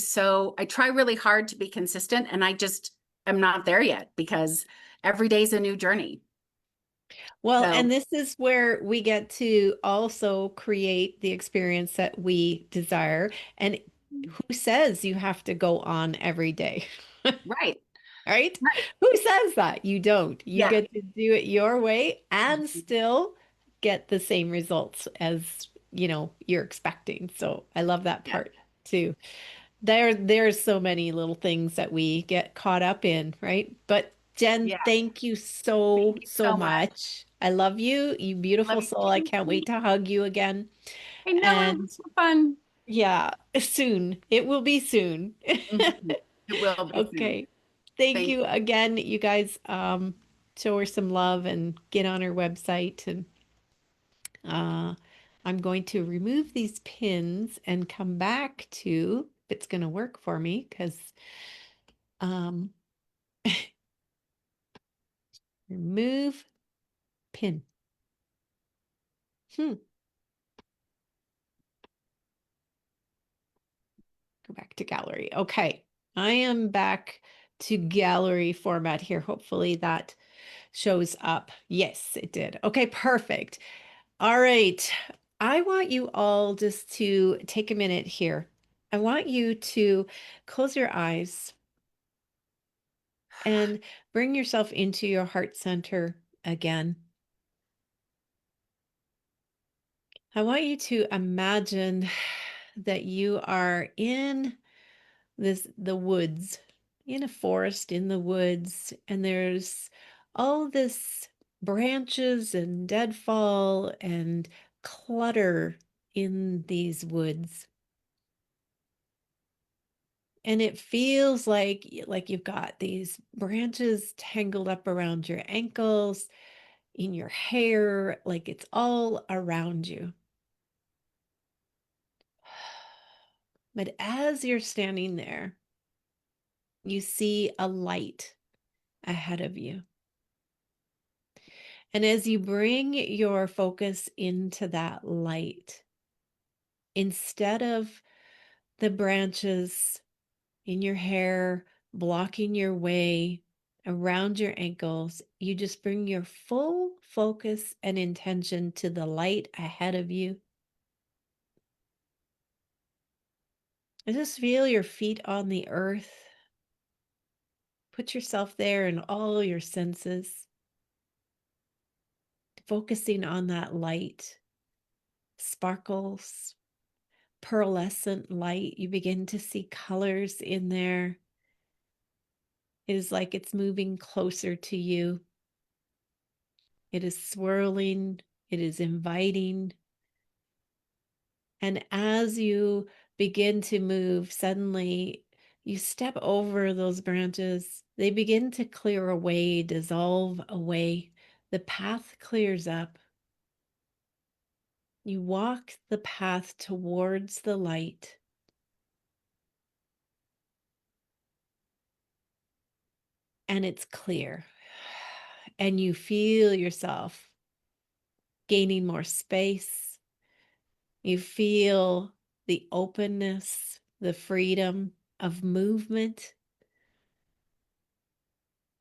S4: try really hard to be consistent, and I just am not there yet because every day is a new journey.
S1: Well,
S4: So
S1: and this is where we get to also create the experience that we desire. And who says you have to go on every day?
S4: right.
S1: Right?
S4: Right.
S1: Who says that? You don't. You
S4: Yeah.
S1: get to do it your way and still get the same results as, you're expecting. So I love that
S4: Yeah.
S1: part too. There's so many little things that we get caught up in, right? But Jen,
S4: Yeah.
S1: thank you
S4: Thank
S1: so,
S4: you
S1: so
S4: so much.
S1: much. I love you, you beautiful
S4: Love you
S1: soul. I
S4: too.
S1: can't wait to hug you again.
S4: I know it
S1: And
S4: was so fun.
S1: yeah, soon. It will be soon.
S4: Mhm. It will be soon.
S1: Okay. Thank
S4: Thank
S1: you again, you guys. Show her some love and get on her website. And uh, I'm going to remove these pins and come back to if it's going to work for me because um, remove pin. Go back to gallery. Okay. I am back to gallery format here. Hopefully that shows up. Yes, it did. Okay, perfect. All right. I want you all just to take a minute here. I want you to close your eyes and bring yourself into your heart center again. I want you to imagine that you are in the woods, in a forest in the woods, and there's all this branches and deadfall and clutter in these woods. And it feels like you've got these branches tangled up around your ankles, in your hair, like it's all around you. But as you're standing there, you see a light ahead of you. And as you bring your focus into that light, instead of the branches in your hair blocking your way around your ankles, you just bring your full focus and intention to the light ahead of you. And just feel your feet on the earth. Put yourself there in all your senses, focusing on that light. Sparkles, pearlescent light. You begin to see colors in there. It is like it's moving closer to you. It is swirling. It is inviting. And as you begin to move, suddenly you step over those branches. They begin to clear away, dissolve away. the path clears up. You walk the path towards the light. And it's clear. And you feel yourself gaining more space. You feel the openness, the freedom of movement,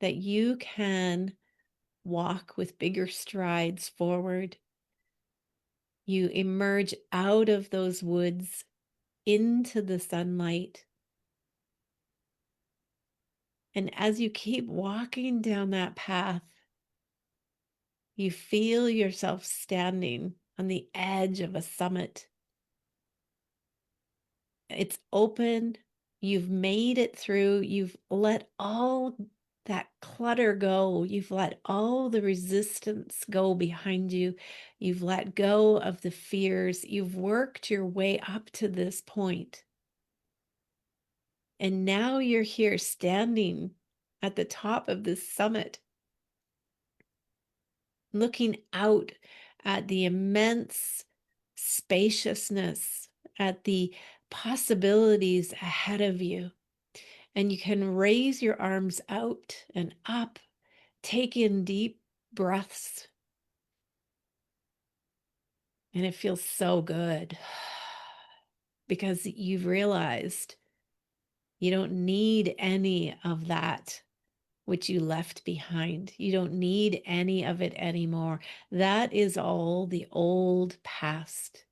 S1: that you can walk with bigger strides forward. You emerge out of those woods into the sunlight. And as you keep walking down that path, you feel yourself standing on the edge of a summit. It's open. You've made it through. You've let all that clutter go. You've let all the resistance go behind you. You've let go of the fears. You've worked your way up to this point. And now you're here standing at the top of this summit, looking out at the immense spaciousness, at the possibilities ahead of you. And you can raise your arms out and up, take in deep breaths. And it feels so good because you've realized you don't need any of that which you left behind. You don't need any of it anymore. That is all the old past.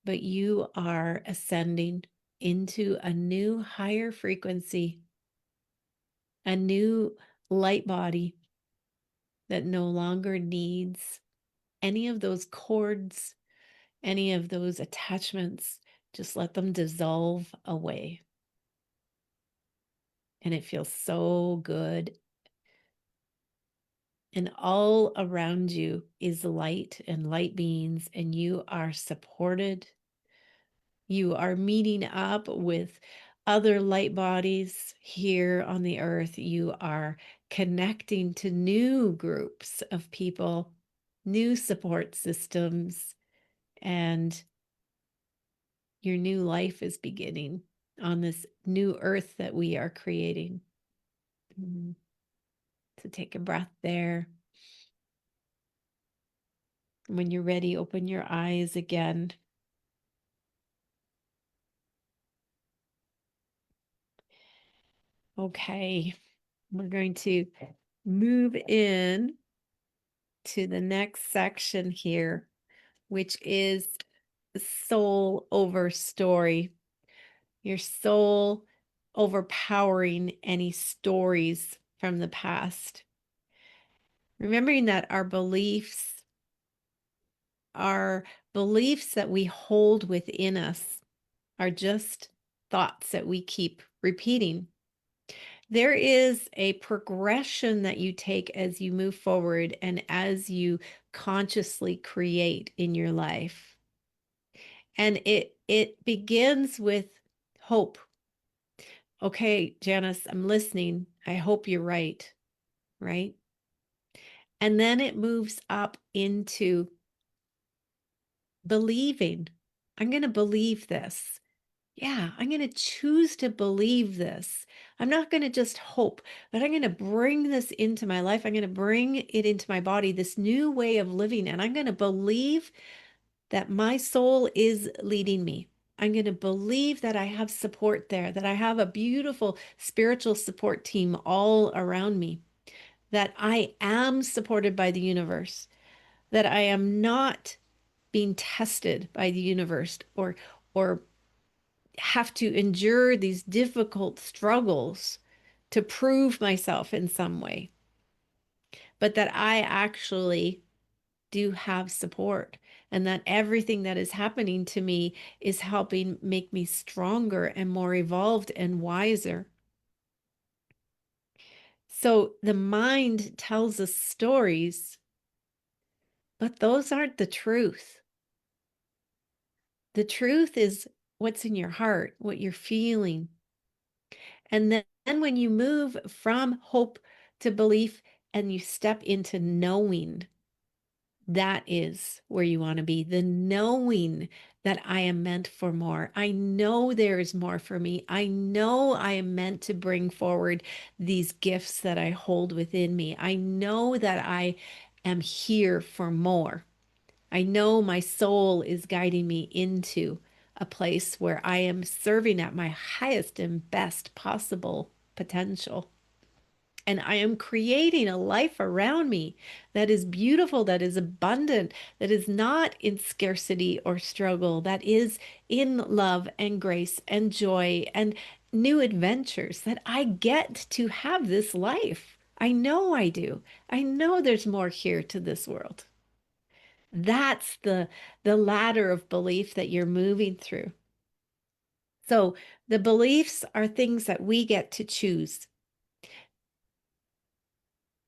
S1: But you are ascending into a new higher frequency, a new light body that no longer needs any of those cords, any of those attachments. Just let them dissolve away. And it feels so good. And all around you is light and light beings, and you are supported. You are meeting up with other light bodies here on the earth. You are connecting to new groups of people, new support systems, and your new life is beginning on this new earth that we are creating. So take a breath there. When you're ready, open your eyes again. Okay, we're going to move in to the next section here, which is soul over story. Your soul overpowering any stories from the past. Remembering that our beliefs that we hold within us are just thoughts that we keep repeating. There is a progression that you take as you move forward and as you consciously create in your life. And it begins with hope. Okay, Janice, I'm listening. I hope you're right? And then it moves up into believing. I'm going to believe this. Yeah, I'm going to choose to believe this. I'm not going to just hope, but I'm going to bring this into my life. I'm going to bring it into my body, this new way of living. And I'm going to believe that my soul is leading me. I'm going to believe that I have support there, that I have a beautiful spiritual support team all around me, that I am supported by the universe, that I am not being tested by the universe or have to endure these difficult struggles to prove myself in some way, but that I actually do have support and that everything that is happening to me is helping make me stronger and more evolved and wiser. So the mind tells us stories, but those aren't the truth. The truth is what's in your heart, what you're feeling. And then when you move from hope to belief and you step into knowing. That is where you want to be. The knowing that I am meant for more. I know there is more for me. I know I am meant to bring forward these gifts that I hold within me. I know that I am here for more. I know my soul is guiding me into a place where I am serving at my highest and best possible potential. And I am creating a life around me that is beautiful, that is abundant, that is not in scarcity or struggle, that is in love and grace and joy and new adventures, that I get to have this life. I know I do. I know there's more here to this world. That's the ladder of belief that you're moving through. So the beliefs are things that we get to choose.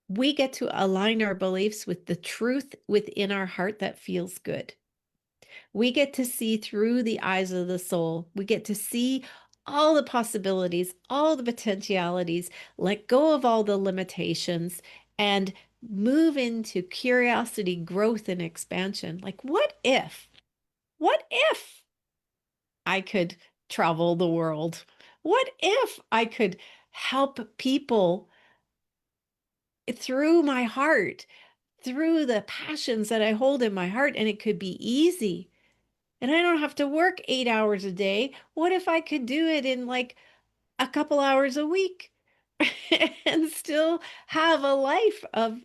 S1: We get to align our beliefs with the truth within our heart that feels good. We get to see through the eyes of the soul. We get to see all the possibilities, all the potentialities, let go of all the limitations, and move into curiosity, growth, and expansion. Like, what if I could travel the world? What if I could help people through my heart, through the passions that I hold in my heart, and it could be easy? And I don't have to work 8 hours a day. What if I could do it in like a couple hours a week and still have a life of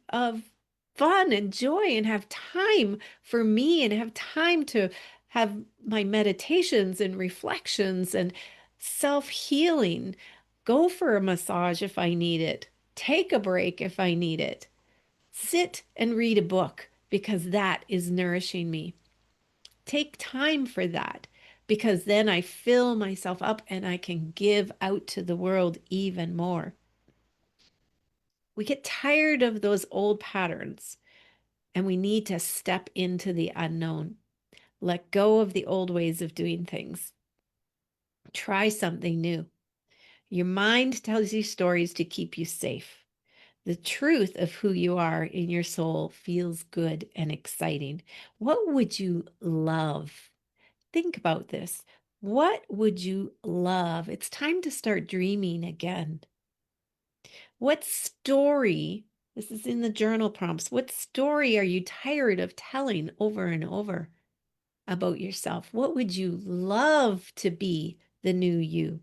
S1: fun and joy and have time for me and have time to have my meditations and reflections and self-healing, go for a massage if I need it, take a break if I need it, sit and read a book because that is nourishing me. Take time for that because then I fill myself up and I can give out to the world even more. We get tired of those old patterns and we need to step into the unknown. Let go of the old ways of doing things. Try something new. Your mind tells you stories to keep you safe. The truth of who you are in your soul feels good and exciting. What would you love? Think about this. What would you love? It's time to start dreaming again. What story, this is in the journal prompts, what story are you tired of telling over and over about yourself? What would you love to be the new you?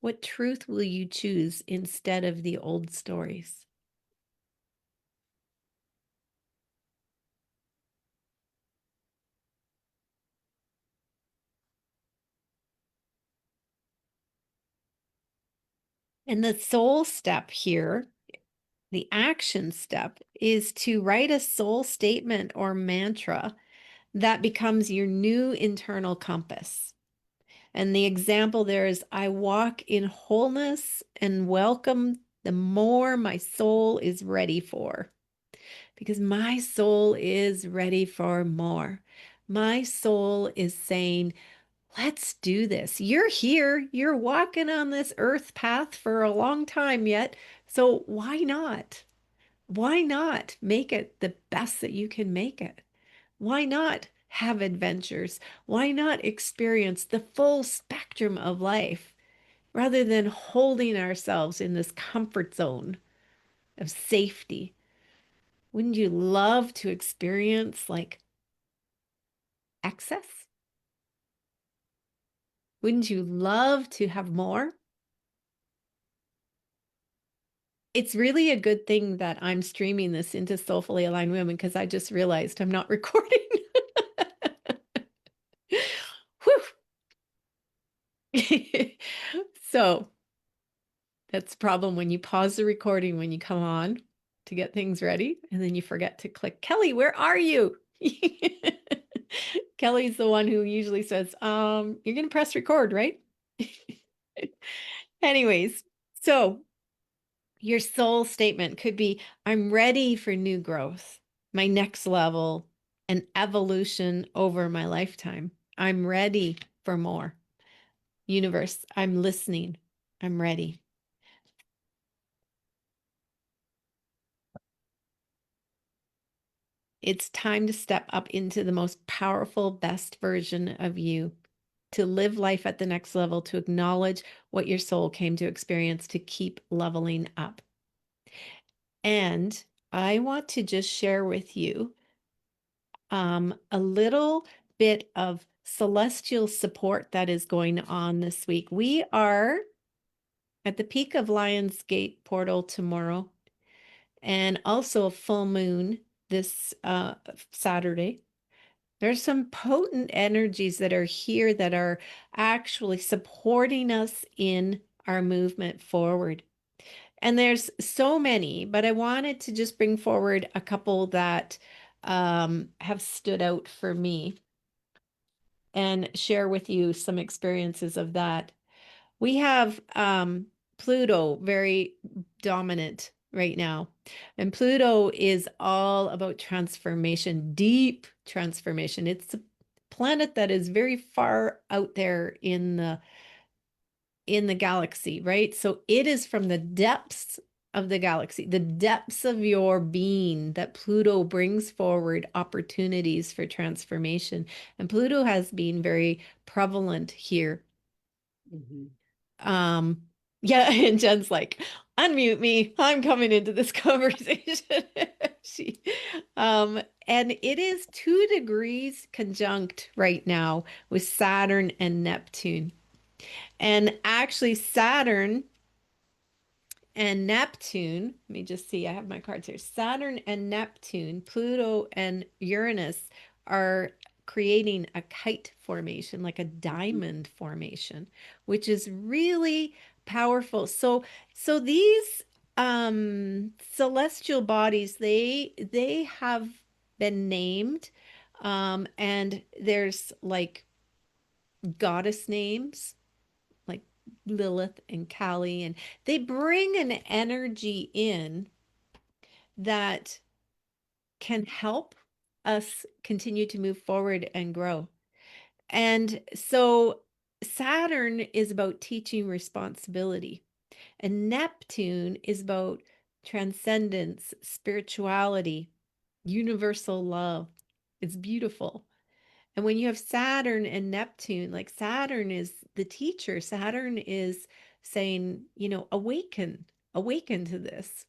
S1: What truth will you choose instead of the old stories? And the soul step here, the action step, is to write a soul statement or mantra that becomes your new internal compass. And the example there is, I walk in wholeness and welcome the more my soul is ready for. Because my soul is ready for more. My soul is saying, let's do this. You're here. You're walking on this earth path for a long time yet. So why not? Why not make it the best that you can make it? Why not have adventures? Why not experience the full spectrum of life rather than holding ourselves in this comfort zone of safety? Wouldn't you love to experience like excess? Wouldn't you love to have more? It's really a good thing that I'm streaming this into Soulfully Aligned Women because I just realized I'm not recording. Whew. So that's the problem when you pause the recording when you come on to get things ready and then you forget to click, Kelly, where are you? Kelly's the one who usually says, you're going to press record, right? Anyways, so your soul statement could be, I'm ready for new growth, my next level, an evolution over my lifetime. I'm ready for more. Universe, I'm listening. I'm ready. It's time to step up into the most powerful, best version of you, to live life at the next level, to acknowledge what your soul came to experience, to keep leveling up. And I want to just share with you a little bit of celestial support that is going on this week. We are at the peak of Lionsgate portal tomorrow, and also a full moon this Saturday. There's some potent energies that are here that are actually supporting us in our movement forward. And there's so many, but I wanted to just bring forward a couple that have stood out for me and share with you some experiences of that. We have Pluto very dominant right now. And Pluto is all about transformation, deep transformation. It's a planet that is very far out there in the galaxy, right? So it is from the depths of the galaxy, the depths of your being, that Pluto brings forward opportunities for transformation. And Pluto has been very prevalent here. Yeah, and Jen's like, unmute me. I'm coming into this conversation. And it is 2 degrees conjunct right now with Saturn and Neptune. And actually, Saturn and Neptune, let me just see, I have my cards here. Saturn and Neptune, Pluto and Uranus are creating a kite formation, like a diamond formation, which is really powerful. So these celestial bodies, they have been named, and there's like goddess names like Lilith and Kali, and they bring an energy in that can help us continue to move forward and grow. And so Saturn is about teaching responsibility, and Neptune is about transcendence, spirituality, universal love. It's beautiful. And when you have Saturn and Neptune, like Saturn is the teacher, Saturn is saying, awaken to this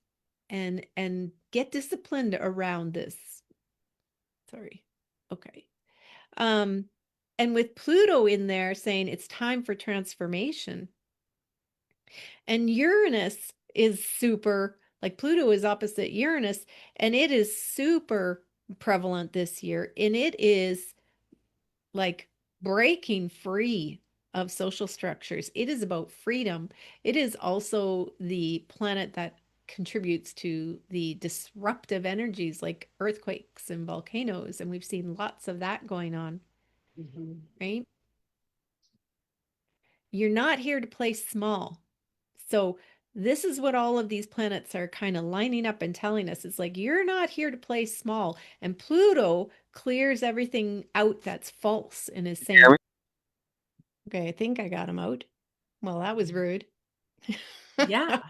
S1: and get disciplined around this. Sorry. Okay. And with Pluto in there saying it's time for transformation. And Uranus is super, like Pluto is opposite Uranus, and it is super prevalent this year. And it is like breaking free of social structures. It is about freedom. It is also the planet that contributes to the disruptive energies like earthquakes and volcanoes. And we've seen lots of that going on, right? You're not here to play small. So this is what all of these planets are kind of lining up and telling us. It's like, you're not here to play small. And Pluto clears everything out that's false and is saying, okay, I think I got him out. Well, that was rude.
S4: Yeah.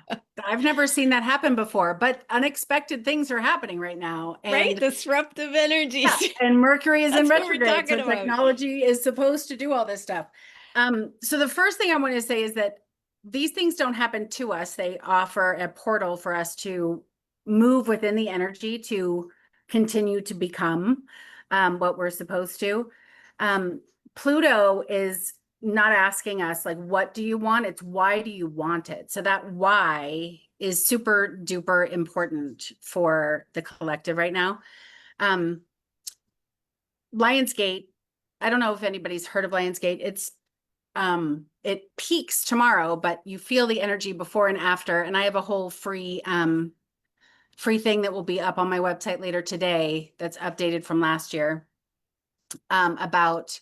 S4: I've never seen that happen before, but unexpected things are happening right now.
S1: Right? Disruptive energies.
S4: Yeah, and Mercury is in
S1: That's what we're
S4: retrograde, so
S1: talking about.
S4: technology is supposed to do all this stuff. So the first thing I want to say is that these things don't happen to us. They offer a portal for us to move within the energy to continue to become what we're supposed to. Pluto is not asking us like, what do you want? It's why do you want it? So that why is super duper important for the collective right now. Lionsgate, I don't know if anybody's heard of Lionsgate. It peaks tomorrow, but you feel the energy before and after. And I have a whole free thing that will be up on my website later today that's updated from last year about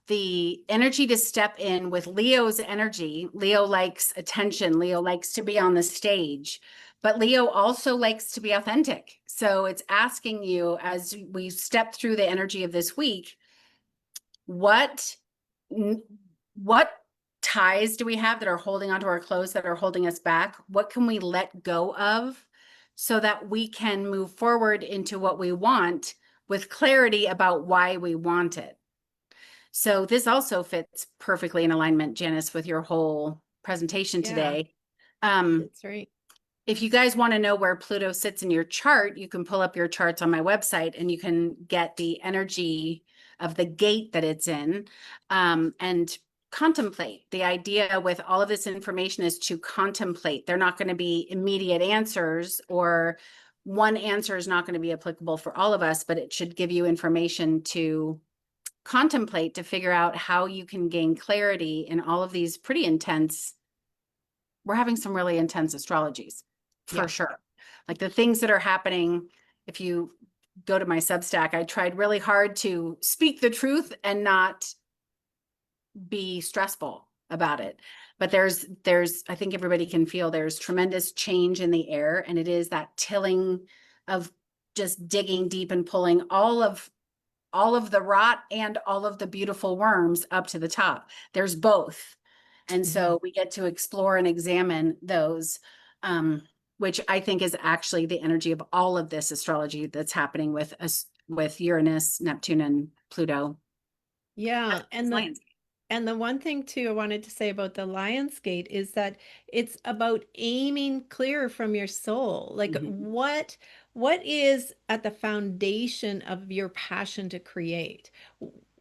S4: the energy to step in with Leo's energy. Leo likes attention. Leo likes to be on the stage, but Leo also likes to be authentic. So it's asking you, as we step through the energy of this week, what ties do we have that are holding onto our clothes, that are holding us back? What can we let go of so that we can move forward into what we want with clarity about why we want it. So this also fits perfectly in alignment, Janice, with your whole presentation
S1: Yeah.
S4: today.
S1: That's right.
S4: If you guys want to know where Pluto sits in your chart, you can pull up your charts on my website and you can get the energy of the gate that it's in, and contemplate. The idea with all of this information is to contemplate. They're not going to be immediate answers, or one answer is not going to be applicable for all of us, but it should give you information to contemplate, to figure out how you can gain clarity in all of these pretty intense. We're having some really intense astrologies for
S1: Yeah.
S4: sure. Like the things that are happening, if you go to my Substack, I tried really hard to speak the truth and not be stressful about it. But there's, I think everybody can feel there's tremendous change in the air, and it is that tilling of just digging deep and pulling all of the rot and all of the beautiful worms up to the top. There's both. And so we get to explore and examine those, which I think is actually the energy of all of this astrology that's happening with us, with Uranus, Neptune, and Pluto.
S1: Yeah. And the
S4: Lions.
S1: And the one thing too I wanted to say about the Lion's Gate is that it's about aiming clear from your soul. Like
S4: Mhm.
S1: what is at the foundation of your passion to create?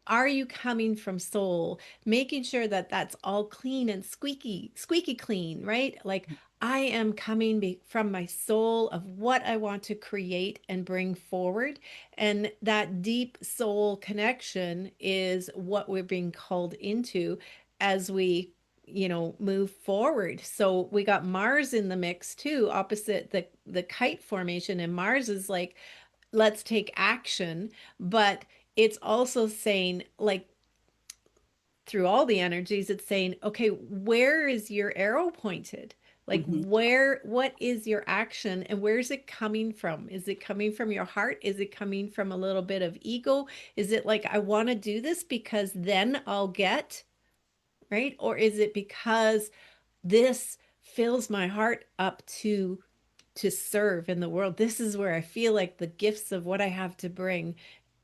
S1: Are you coming from soul? Making sure that that's all clean and squeaky clean, right? Like I am coming from my soul of what I want to create and bring forward. And that deep soul connection is what we're being called into as we, move forward. So we got Mars in the mix too, opposite the kite formation. And Mars is like, let's take action. But it's also saying, like, through all the energies, it's saying, okay, where is your arrow pointed? Like,
S4: Mhm.
S1: what is your action and where is it coming from? Is it coming from your heart? Is it coming from a little bit of ego? Is it like, I want to do this because then I'll get, right? Or is it because this fills my heart up to serve in the world? This is where I feel like the gifts of what I have to bring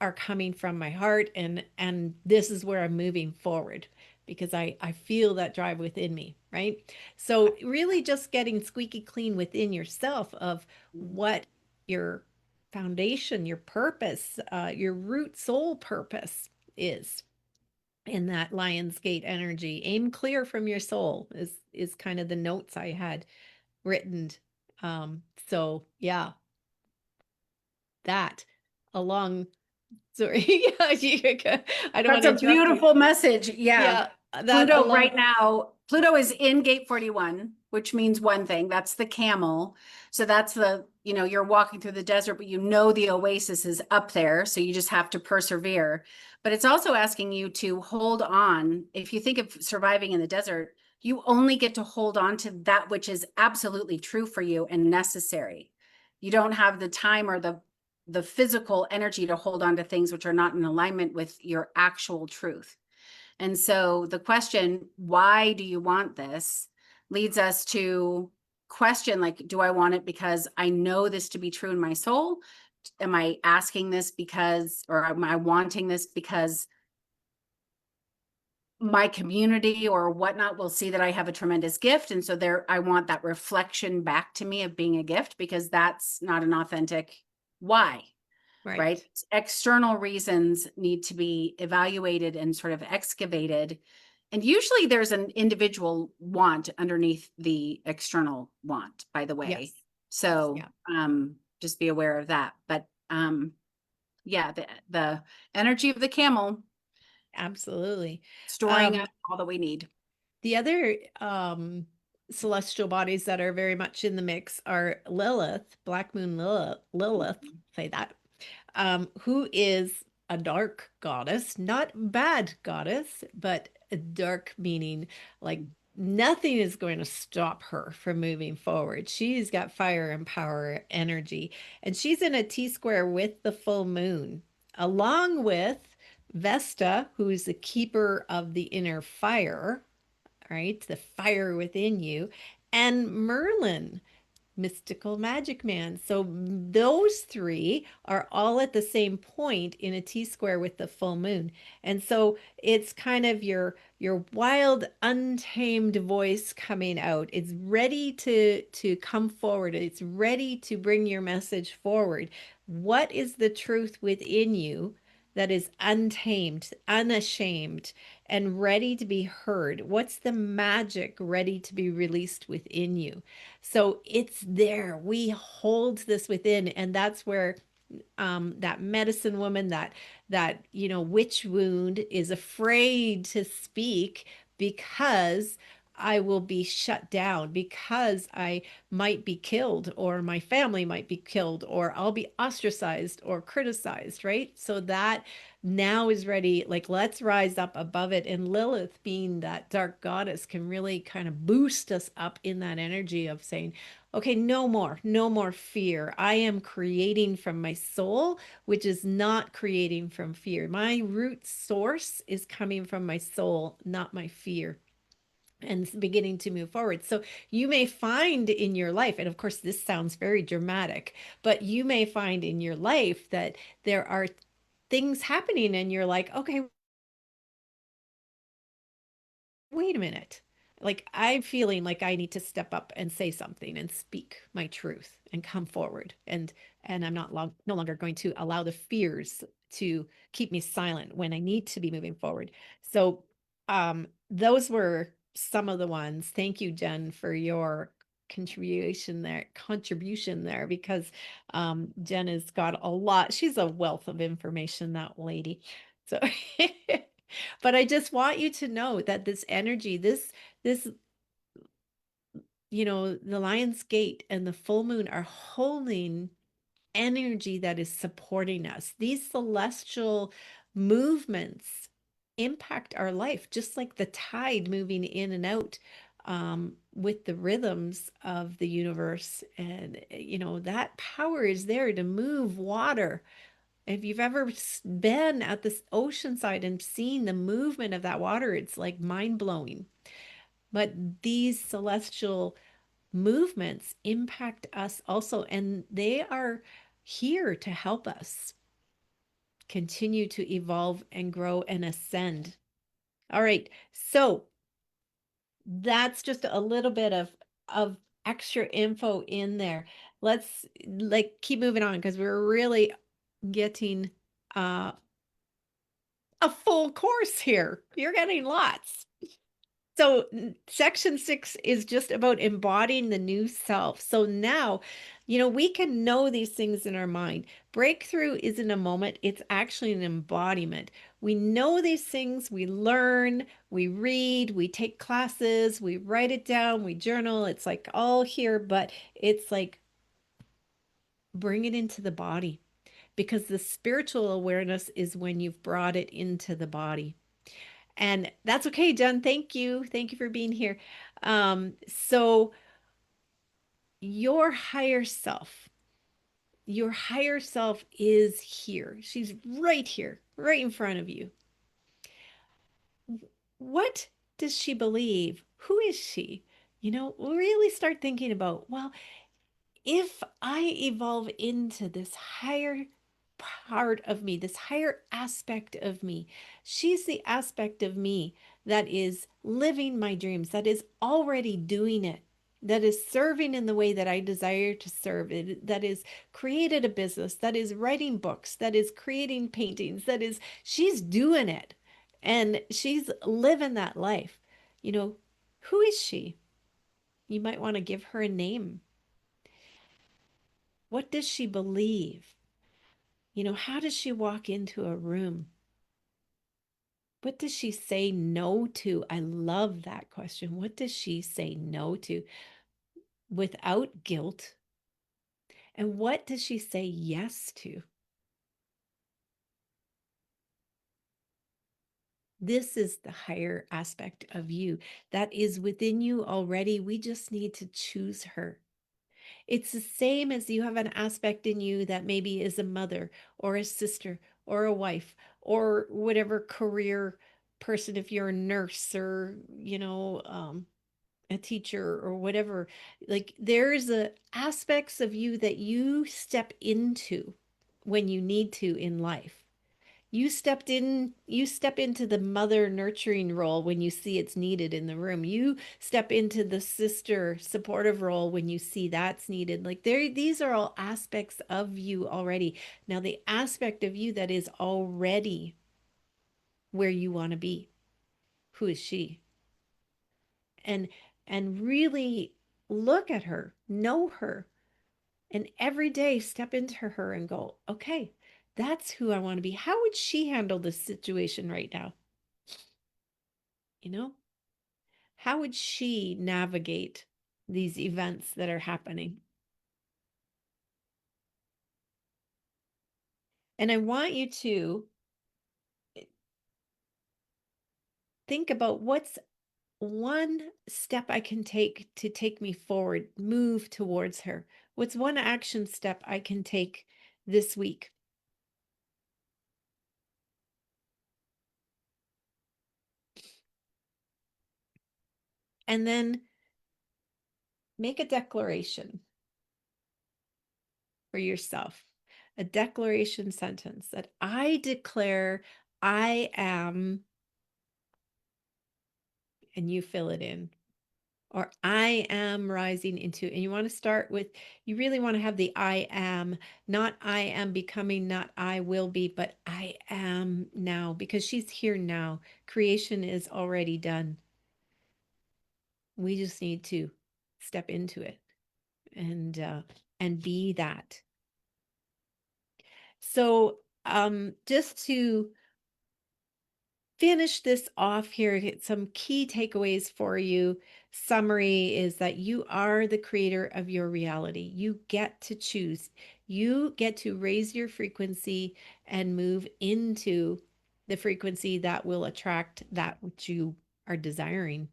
S1: are coming from my heart, and this is where I'm moving forward because I feel that drive within me, right? So really just getting squeaky clean within yourself of what your foundation, your purpose, your root soul purpose is in that Lion's Gate energy. Aim clear from your soul is kind of the notes I had written. So yeah, that along, sorry, yeah, I don't want
S4: That's
S1: to
S4: a
S1: interrupt you.
S4: beautiful message. Yeah.
S1: Yeah, that
S4: Pluto
S1: along,
S4: right now, Pluto is in gate 41, which means one thing. That's the camel. So that's the, you're walking through the desert, but the oasis is up there. So you just have to persevere. But it's also asking you to hold on. If you think of surviving in the desert, you only get to hold on to that which is absolutely true for you and necessary. You don't have the time or the physical energy to hold on to things which are not in alignment with your actual truth. And so the question, why do you want this, leads us to question, like, do I want it because I know this to be true in my soul? Am I asking this because, or am I wanting this because my community or whatnot will see that I have a tremendous gift? And so I want that reflection back to me of being a gift, because that's not an authentic why. Right? External reasons need to be evaluated and sort of excavated. And usually there's an individual want underneath the external want, by the way.
S1: Yes.
S4: So
S1: Yeah.
S4: Just be aware of that. But yeah, the energy of the camel
S1: Absolutely.
S4: storing up all that we need.
S1: The other celestial bodies that are very much in the mix are Lilith, Black Moon Lilith, say that, who is a dark goddess, not bad goddess, but a dark meaning like nothing is going to stop her from moving forward. She's got fire and power energy, and she's in a T square with the full moon, along with Vesta, who is the keeper of the inner fire, right? The fire within you, and Merlin, mystical magic man. So those three are all at the same point in a T-square with the full moon. And so it's kind of your wild, untamed voice coming out. It's ready to come forward. It's ready to bring your message forward. What is the truth within you that is untamed, unashamed, and ready to be heard? What's the magic ready to be released within you? So it's there. We hold this within, and that's where that medicine woman, that witch wound is afraid to speak because I will be shut down, because I might be killed, or my family might be killed, or I'll be ostracized or criticized, right? So that now is ready, like, let's rise up above it. And Lilith, being that dark goddess, can really kind of boost us up in that energy of saying, okay, no more, no more fear. I am creating from my soul, which is not creating from fear. My root source is coming from my soul, not my fear, and beginning to move forward. So you may find in your life, and of course, this sounds very dramatic, but you may find in your life that there are things happening and you're like, okay, wait a minute. Like, I'm feeling like I need to step up and say something and speak my truth and come forward. And I'm no longer going to allow the fears to keep me silent when I need to be moving forward. So those were some of the ones. Thank you, Jen, for your contribution there, because Jen has got a lot. She's a wealth of information, that lady. So but I just want you to know that this energy, this the Lion's Gate and the full moon are holding energy that is supporting us. These celestial movements impact our life, just like the tide moving in and out with the rhythms of the universe. And, that power is there to move water. If you've ever been at this ocean side and seen the movement of that water, it's like mind blowing. But these celestial movements impact us also, and they are here to help us continue to evolve and grow and ascend. All right, so that's just a little bit of extra info in there. Let's keep moving on, because we're really getting a full course here. You're getting lots. So section 6 is just about embodying the new self. So now, we can know these things in our mind. Breakthrough isn't a moment, it's actually an embodiment. We know these things, we learn, we read, we take classes, we write it down, we journal. It's like all here, but it's like bring it into the body, because the spiritual awareness is when you've brought it into the body. And that's okay, Jen. Thank you. Thank you for being here. So your higher self is here. She's right here, right in front of you. What does she believe? Who is she? Really start thinking about, well, if I evolve into this higher part of me, this higher aspect of me, she's the aspect of me that is living my dreams, that is already doing it, that is serving in the way that I desire to serve, that is created a business, that is writing books, that is creating paintings, she's doing it, and she's living that life. Who is she? You might want to give her a name. What does she believe? How does she walk into a room? What does she say no to? I love that question. What does she say no to without guilt? And what does she say yes to? This is the higher aspect of you that is within you already. We just need to choose her. It's the same as you have an aspect in you that maybe is a mother or a sister or a wife or whatever career person, if you're a nurse or, a teacher or whatever. Like there's aspects of you that you step into when you need to in life. You step into the mother nurturing role when you see it's needed in the room. You step into the sister supportive role when you see that's needed. Like these are all aspects of you already. Now, the aspect of you that is already where you want to be, who is she? And really look at her, know her, and every day step into her and go, okay, that's who I want to be. How would she handle this situation right now? You know, how would she navigate these events that are happening? And I want you to think about what's one step I can take to take me forward, move towards her. What's one action step I can take this week? And then make a declaration for yourself, a declaration sentence that I declare I am, and you fill it in, or I am rising into, and you want to start with, you really want to have the I am, not I am becoming, not I will be, but I am now, because she's here now. Creation is already done. We just need to step into it and be that. So just to finish this off here, get some key takeaways for you. Summary is that you are the creator of your reality. You get to choose. You get to raise your frequency and move into the frequency that will attract that which you are desiring.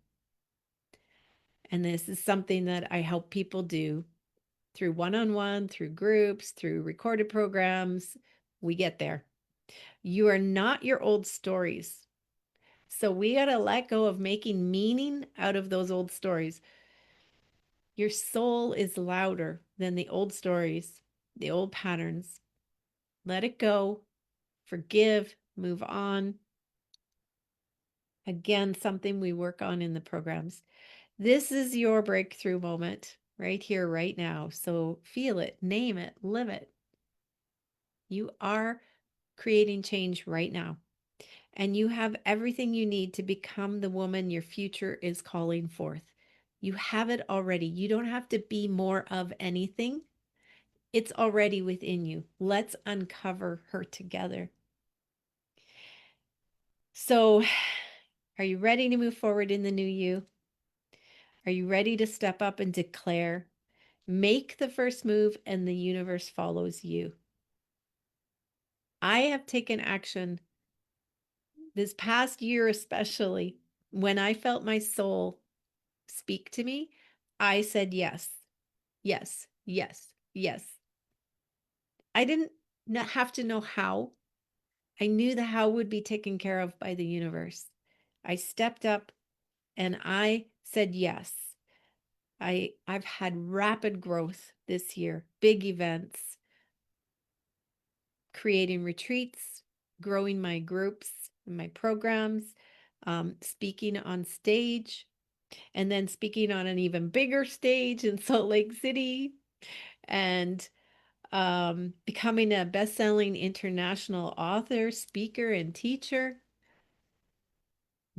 S1: And this is something that I help people do through one-on-one, through groups, through recorded programs. We get there. You are not your old stories. So we got to let go of making meaning out of those old stories. Your soul is louder than the old stories, the old patterns. Let it go, forgive, move on. Again, something we work on in the programs. This is your breakthrough moment right here, right now. So feel it, name it, live it. You are creating change right now. And you have everything you need to become the woman your future is calling forth. You have it already. You don't have to be more of anything. It's already within you. Let's uncover her together. So, are you ready to move forward in the new you? Are you ready to step up and declare? Make the first move and the universe follows you. I have taken action this past year, especially when I felt my soul speak to me. I said yes, yes, yes, yes. I didn't have to know how. I knew the how would be taken care of by the universe. I stepped up and I said yes. I've had rapid growth this year, big events, creating retreats, growing my groups and my programs, speaking on stage, and then speaking on an even bigger stage in Salt Lake City, and becoming a best-selling international author, speaker, and teacher,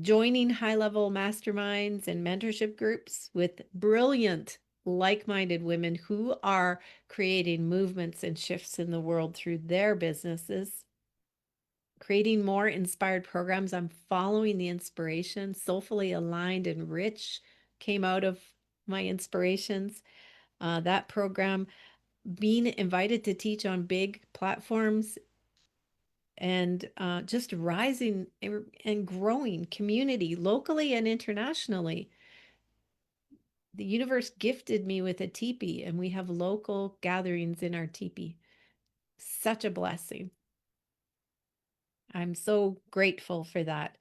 S1: joining high-level masterminds and mentorship groups with brilliant, like-minded women who are creating movements and shifts in the world through their businesses, creating more inspired programs. I'm following the inspiration. Soulfully Aligned and Rich came out of my inspirations. That program, being invited to teach on big platforms, and just rising and growing community locally and internationally. The universe gifted me with a teepee, and we have local gatherings in our teepee. Such a blessing. I'm so grateful for that.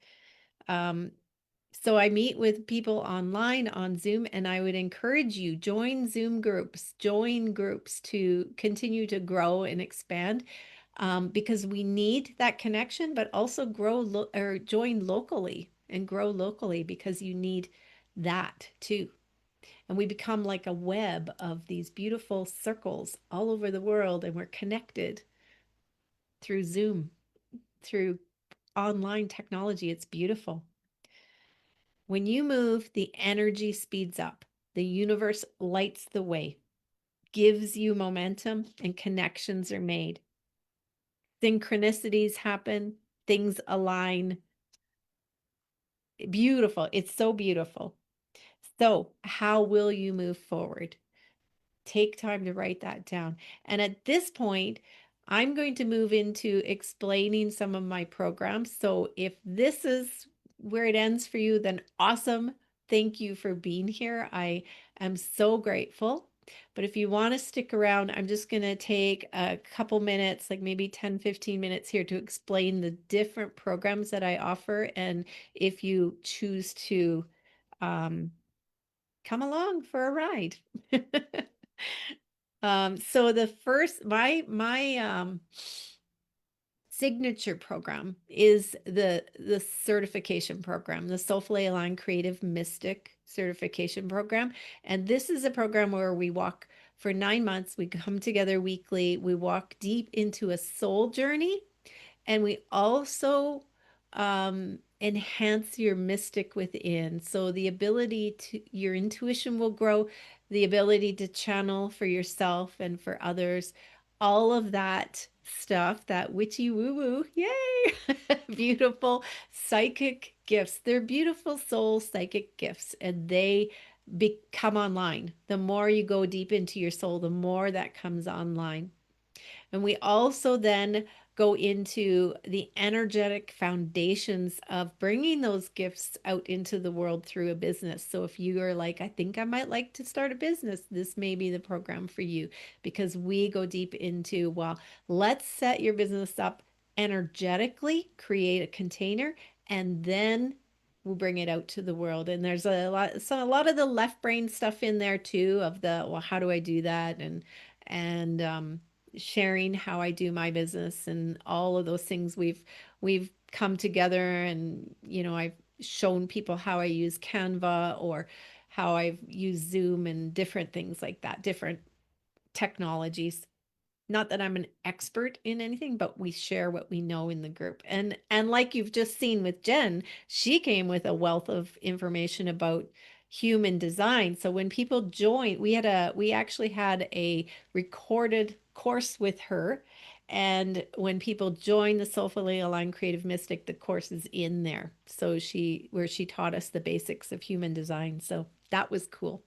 S1: So I meet with people online on Zoom, and I would encourage you, join Zoom groups, join groups to continue to grow and expand, because we need that connection, but also or join locally and grow locally, because you need that too. And we become like a web of these beautiful circles all over the world, and we're connected through Zoom, through online technology. It's beautiful. When you move, the energy speeds up. The universe lights the way, gives you momentum, and connections are made. Synchronicities happen, things align. Beautiful. It's so beautiful. So, how will you move forward? Take time to write that down. And at this point, I'm going to move into explaining some of my programs. So if this is where it ends for you, then awesome. Thank you for being here. I am so grateful. But if you want to stick around, I'm just going to take a couple minutes, like maybe 10-15 minutes here, to explain the different programs that I offer. And if you choose to come along for a ride. So the first, my signature program is the certification program, the Soulfully Aligned Creative Mystic certification program. And this is a program where we walk for 9 months. We come together weekly. We walk deep into a soul journey, and we also enhance your mystic within. So the ability to, your intuition will grow, the ability to channel for yourself and for others, all of that stuff, that witchy woo woo, yay! Beautiful psychic gifts. They're beautiful soul psychic gifts, and they become online. The more you go deep into your soul, the more that comes online. And we also then go into the energetic foundations of bringing those gifts out into the world through a business. So if you are like, I think I might like to start a business, this may be the program for you, because we go deep into, well, let's set your business up energetically, create a container, and then we'll bring it out to the world. And there's a lot, so a lot of the left brain stuff in there too, of the, well, how do I do that? And sharing how I do my business and all of those things. We've come together, and I've shown people how I use Canva, or how I've used Zoom and different things like that, different technologies. Not that I'm an expert in anything, but we share what we know in the group. And like you've just seen with Jen, she came with a wealth of information about human design. So when people join, we actually had a recorded course with her. And when people join the Soulfully Aligned Creative Mystic, the course is in there. So where she taught us the basics of human design. So that was cool.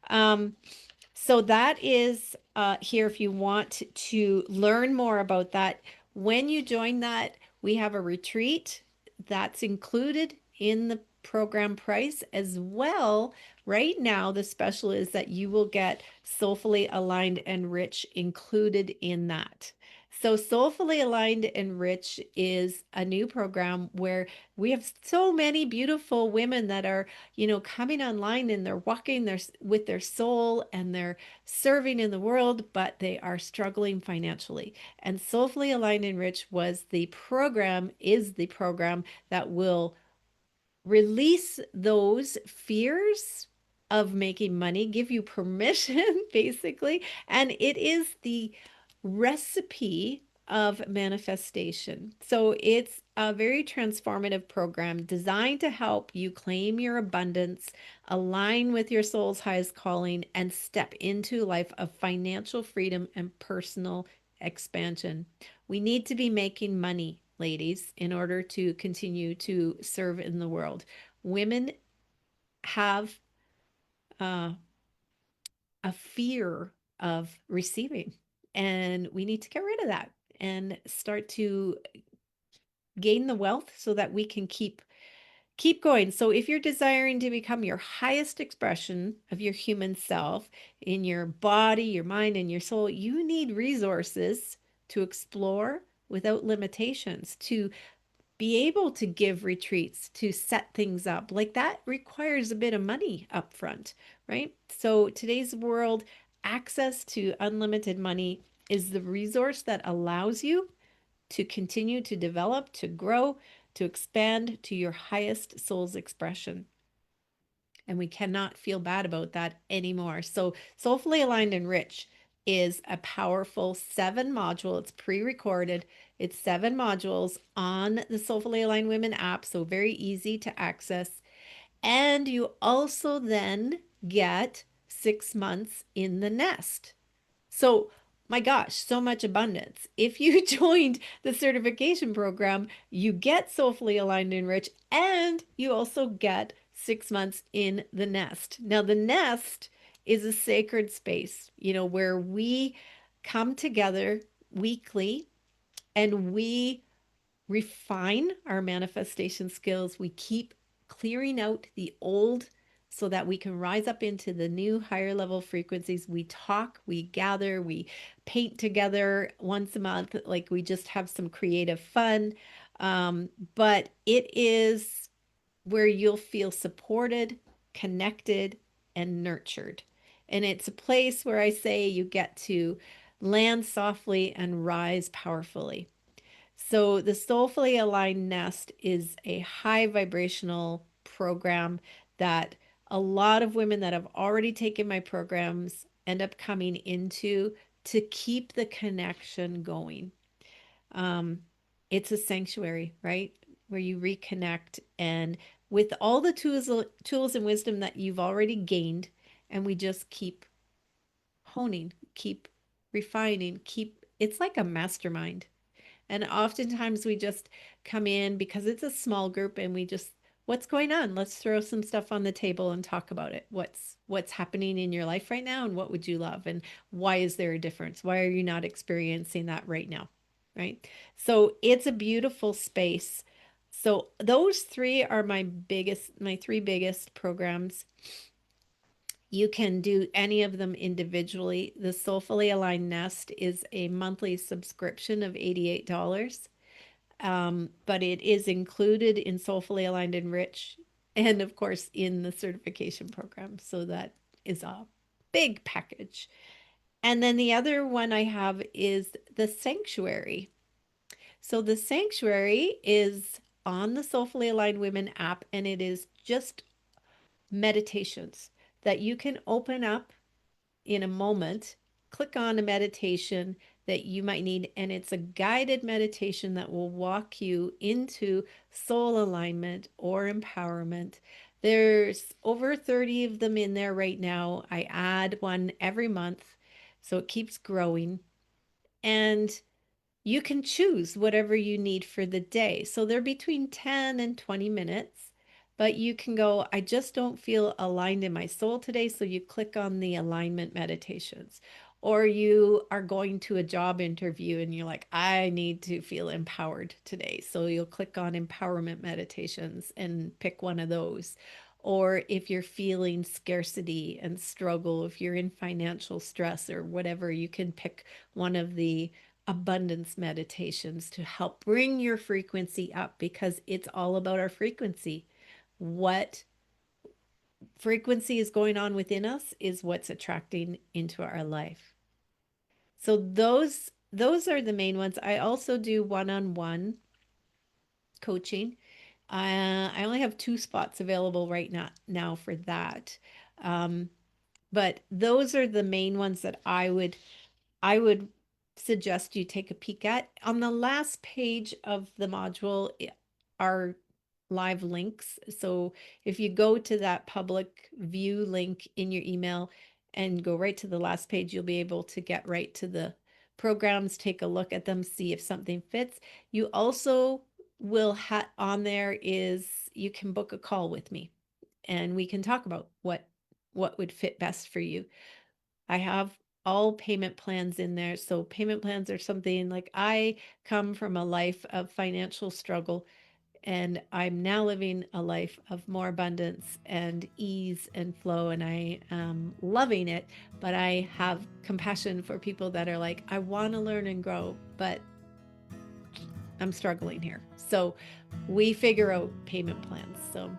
S1: So that is here if you want to learn more about that. When you join that, we have a retreat that's included in the program price as well. Right now, the special is that you will get Soulfully Aligned and Rich included in that. So Soulfully Aligned and Rich is a new program where we have so many beautiful women that are, coming online, and they're walking with their soul, and they're serving in the world, but they are struggling financially. And Soulfully Aligned and Rich is the program that will release those fears of making money, give you permission, basically. And it is the recipe of manifestation. So it's a very transformative program designed to help you claim your abundance, align with your soul's highest calling, and step into a life of financial freedom and personal expansion. We need to be making money, ladies, in order to continue to serve in the world. Women have a fear of receiving, and we need to get rid of that and start to gain the wealth so that we can keep going. So if you're desiring to become your highest expression of your human self in your body, your mind, and your soul, you need resources to explore without limitations, to be able to give retreats, to set things up. Like that requires a bit of money up front, right? So today's world, access to unlimited money is the resource that allows you to continue to develop, to grow, to expand to your highest soul's expression. And we cannot feel bad about that anymore. So Soulfully Aligned and Rich is a powerful 7 module. It's pre-recorded. It's 7 modules on the Soulfully Aligned Women app, so very easy to access. And you also then get 6 months in the nest. So, my gosh, so much abundance. If you joined the certification program, you get Soulfully Aligned and Rich, and you also get 6 months in the nest. Now, the nest is a sacred space, where we come together weekly and we refine our manifestation skills. We keep clearing out the old so that we can rise up into the new higher level frequencies. We talk, we gather, we paint together once a month, like we just have some creative fun. But it is where you'll feel supported, connected, and nurtured. And it's a place where I say you get to land softly and rise powerfully. So the Soulfully Aligned Nest is a high vibrational program that a lot of women that have already taken my programs end up coming into to keep the connection going. It's a sanctuary, right? Where you reconnect and with all the tools and wisdom that you've already gained, and we just keep honing, keep refining, it's like a mastermind. And oftentimes we just come in because it's a small group and we just, what's going on? Let's throw some stuff on the table and talk about it. What's happening in your life right now and what would you love? And why is there a difference? Why are you not experiencing that right now? Right? So it's a beautiful space. So those 3 are my 3 biggest programs. You can do any of them individually. The Soulfully Aligned Nest is a monthly subscription of $88, but it is included in Soulfully Aligned and Rich, and of course in the certification program. So that is a big package. And then the other one I have is the Sanctuary. So the Sanctuary is on the Soulfully Aligned Women app, and it is just meditations that you can open up in a moment, click on a meditation that you might need, and it's a guided meditation that will walk you into soul alignment or empowerment. There's over 30 of them in there right now. I add one every month, so it keeps growing. And you can choose whatever you need for the day. So they're between 10 and 20 minutes, but you can go, I just don't feel aligned in my soul today. So you click on the alignment meditations. Or you are going to a job interview and you're like, I need to feel empowered today. So you'll click on empowerment meditations and pick one of those. Or if you're feeling scarcity and struggle, if you're in financial stress or whatever, you can pick one of the abundance meditations to help bring your frequency up, because it's all about our frequency. What frequency is going on within us is what's attracting into our life. So those are the main ones. I also do one-on-one coaching. I only have 2 spots available right now for that. But those are the main ones that I would suggest you take a peek at. On the last page of the module are live links. So if you go to that public view link in your email and go right to the last page, you'll be able to get right to the programs, take a look at them, see if something fits. You also will have on there is you can book a call with me and we can talk about what would fit best for you. I have all payment plans in there. So payment plans are something like I come from a life of financial struggle, and I'm now living a life of more abundance and ease and flow, and I am loving it. But I have compassion for people that are like, I want to learn and grow, but I'm struggling here. So we figure out payment plans. So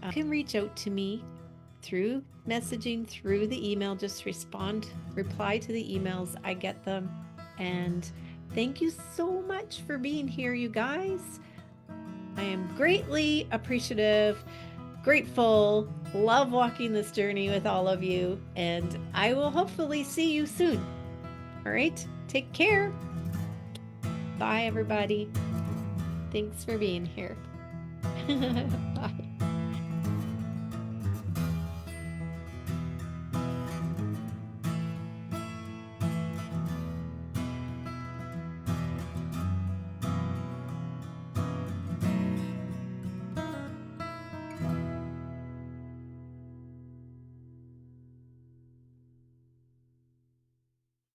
S1: you can reach out to me through messaging, through the email. Just reply to the emails. I get them. And thank you so much for being here, you guys. I am greatly appreciative, grateful, love walking this journey with all of you, and I will hopefully see you soon. All right, take care. Bye, everybody. Thanks for being here. Bye.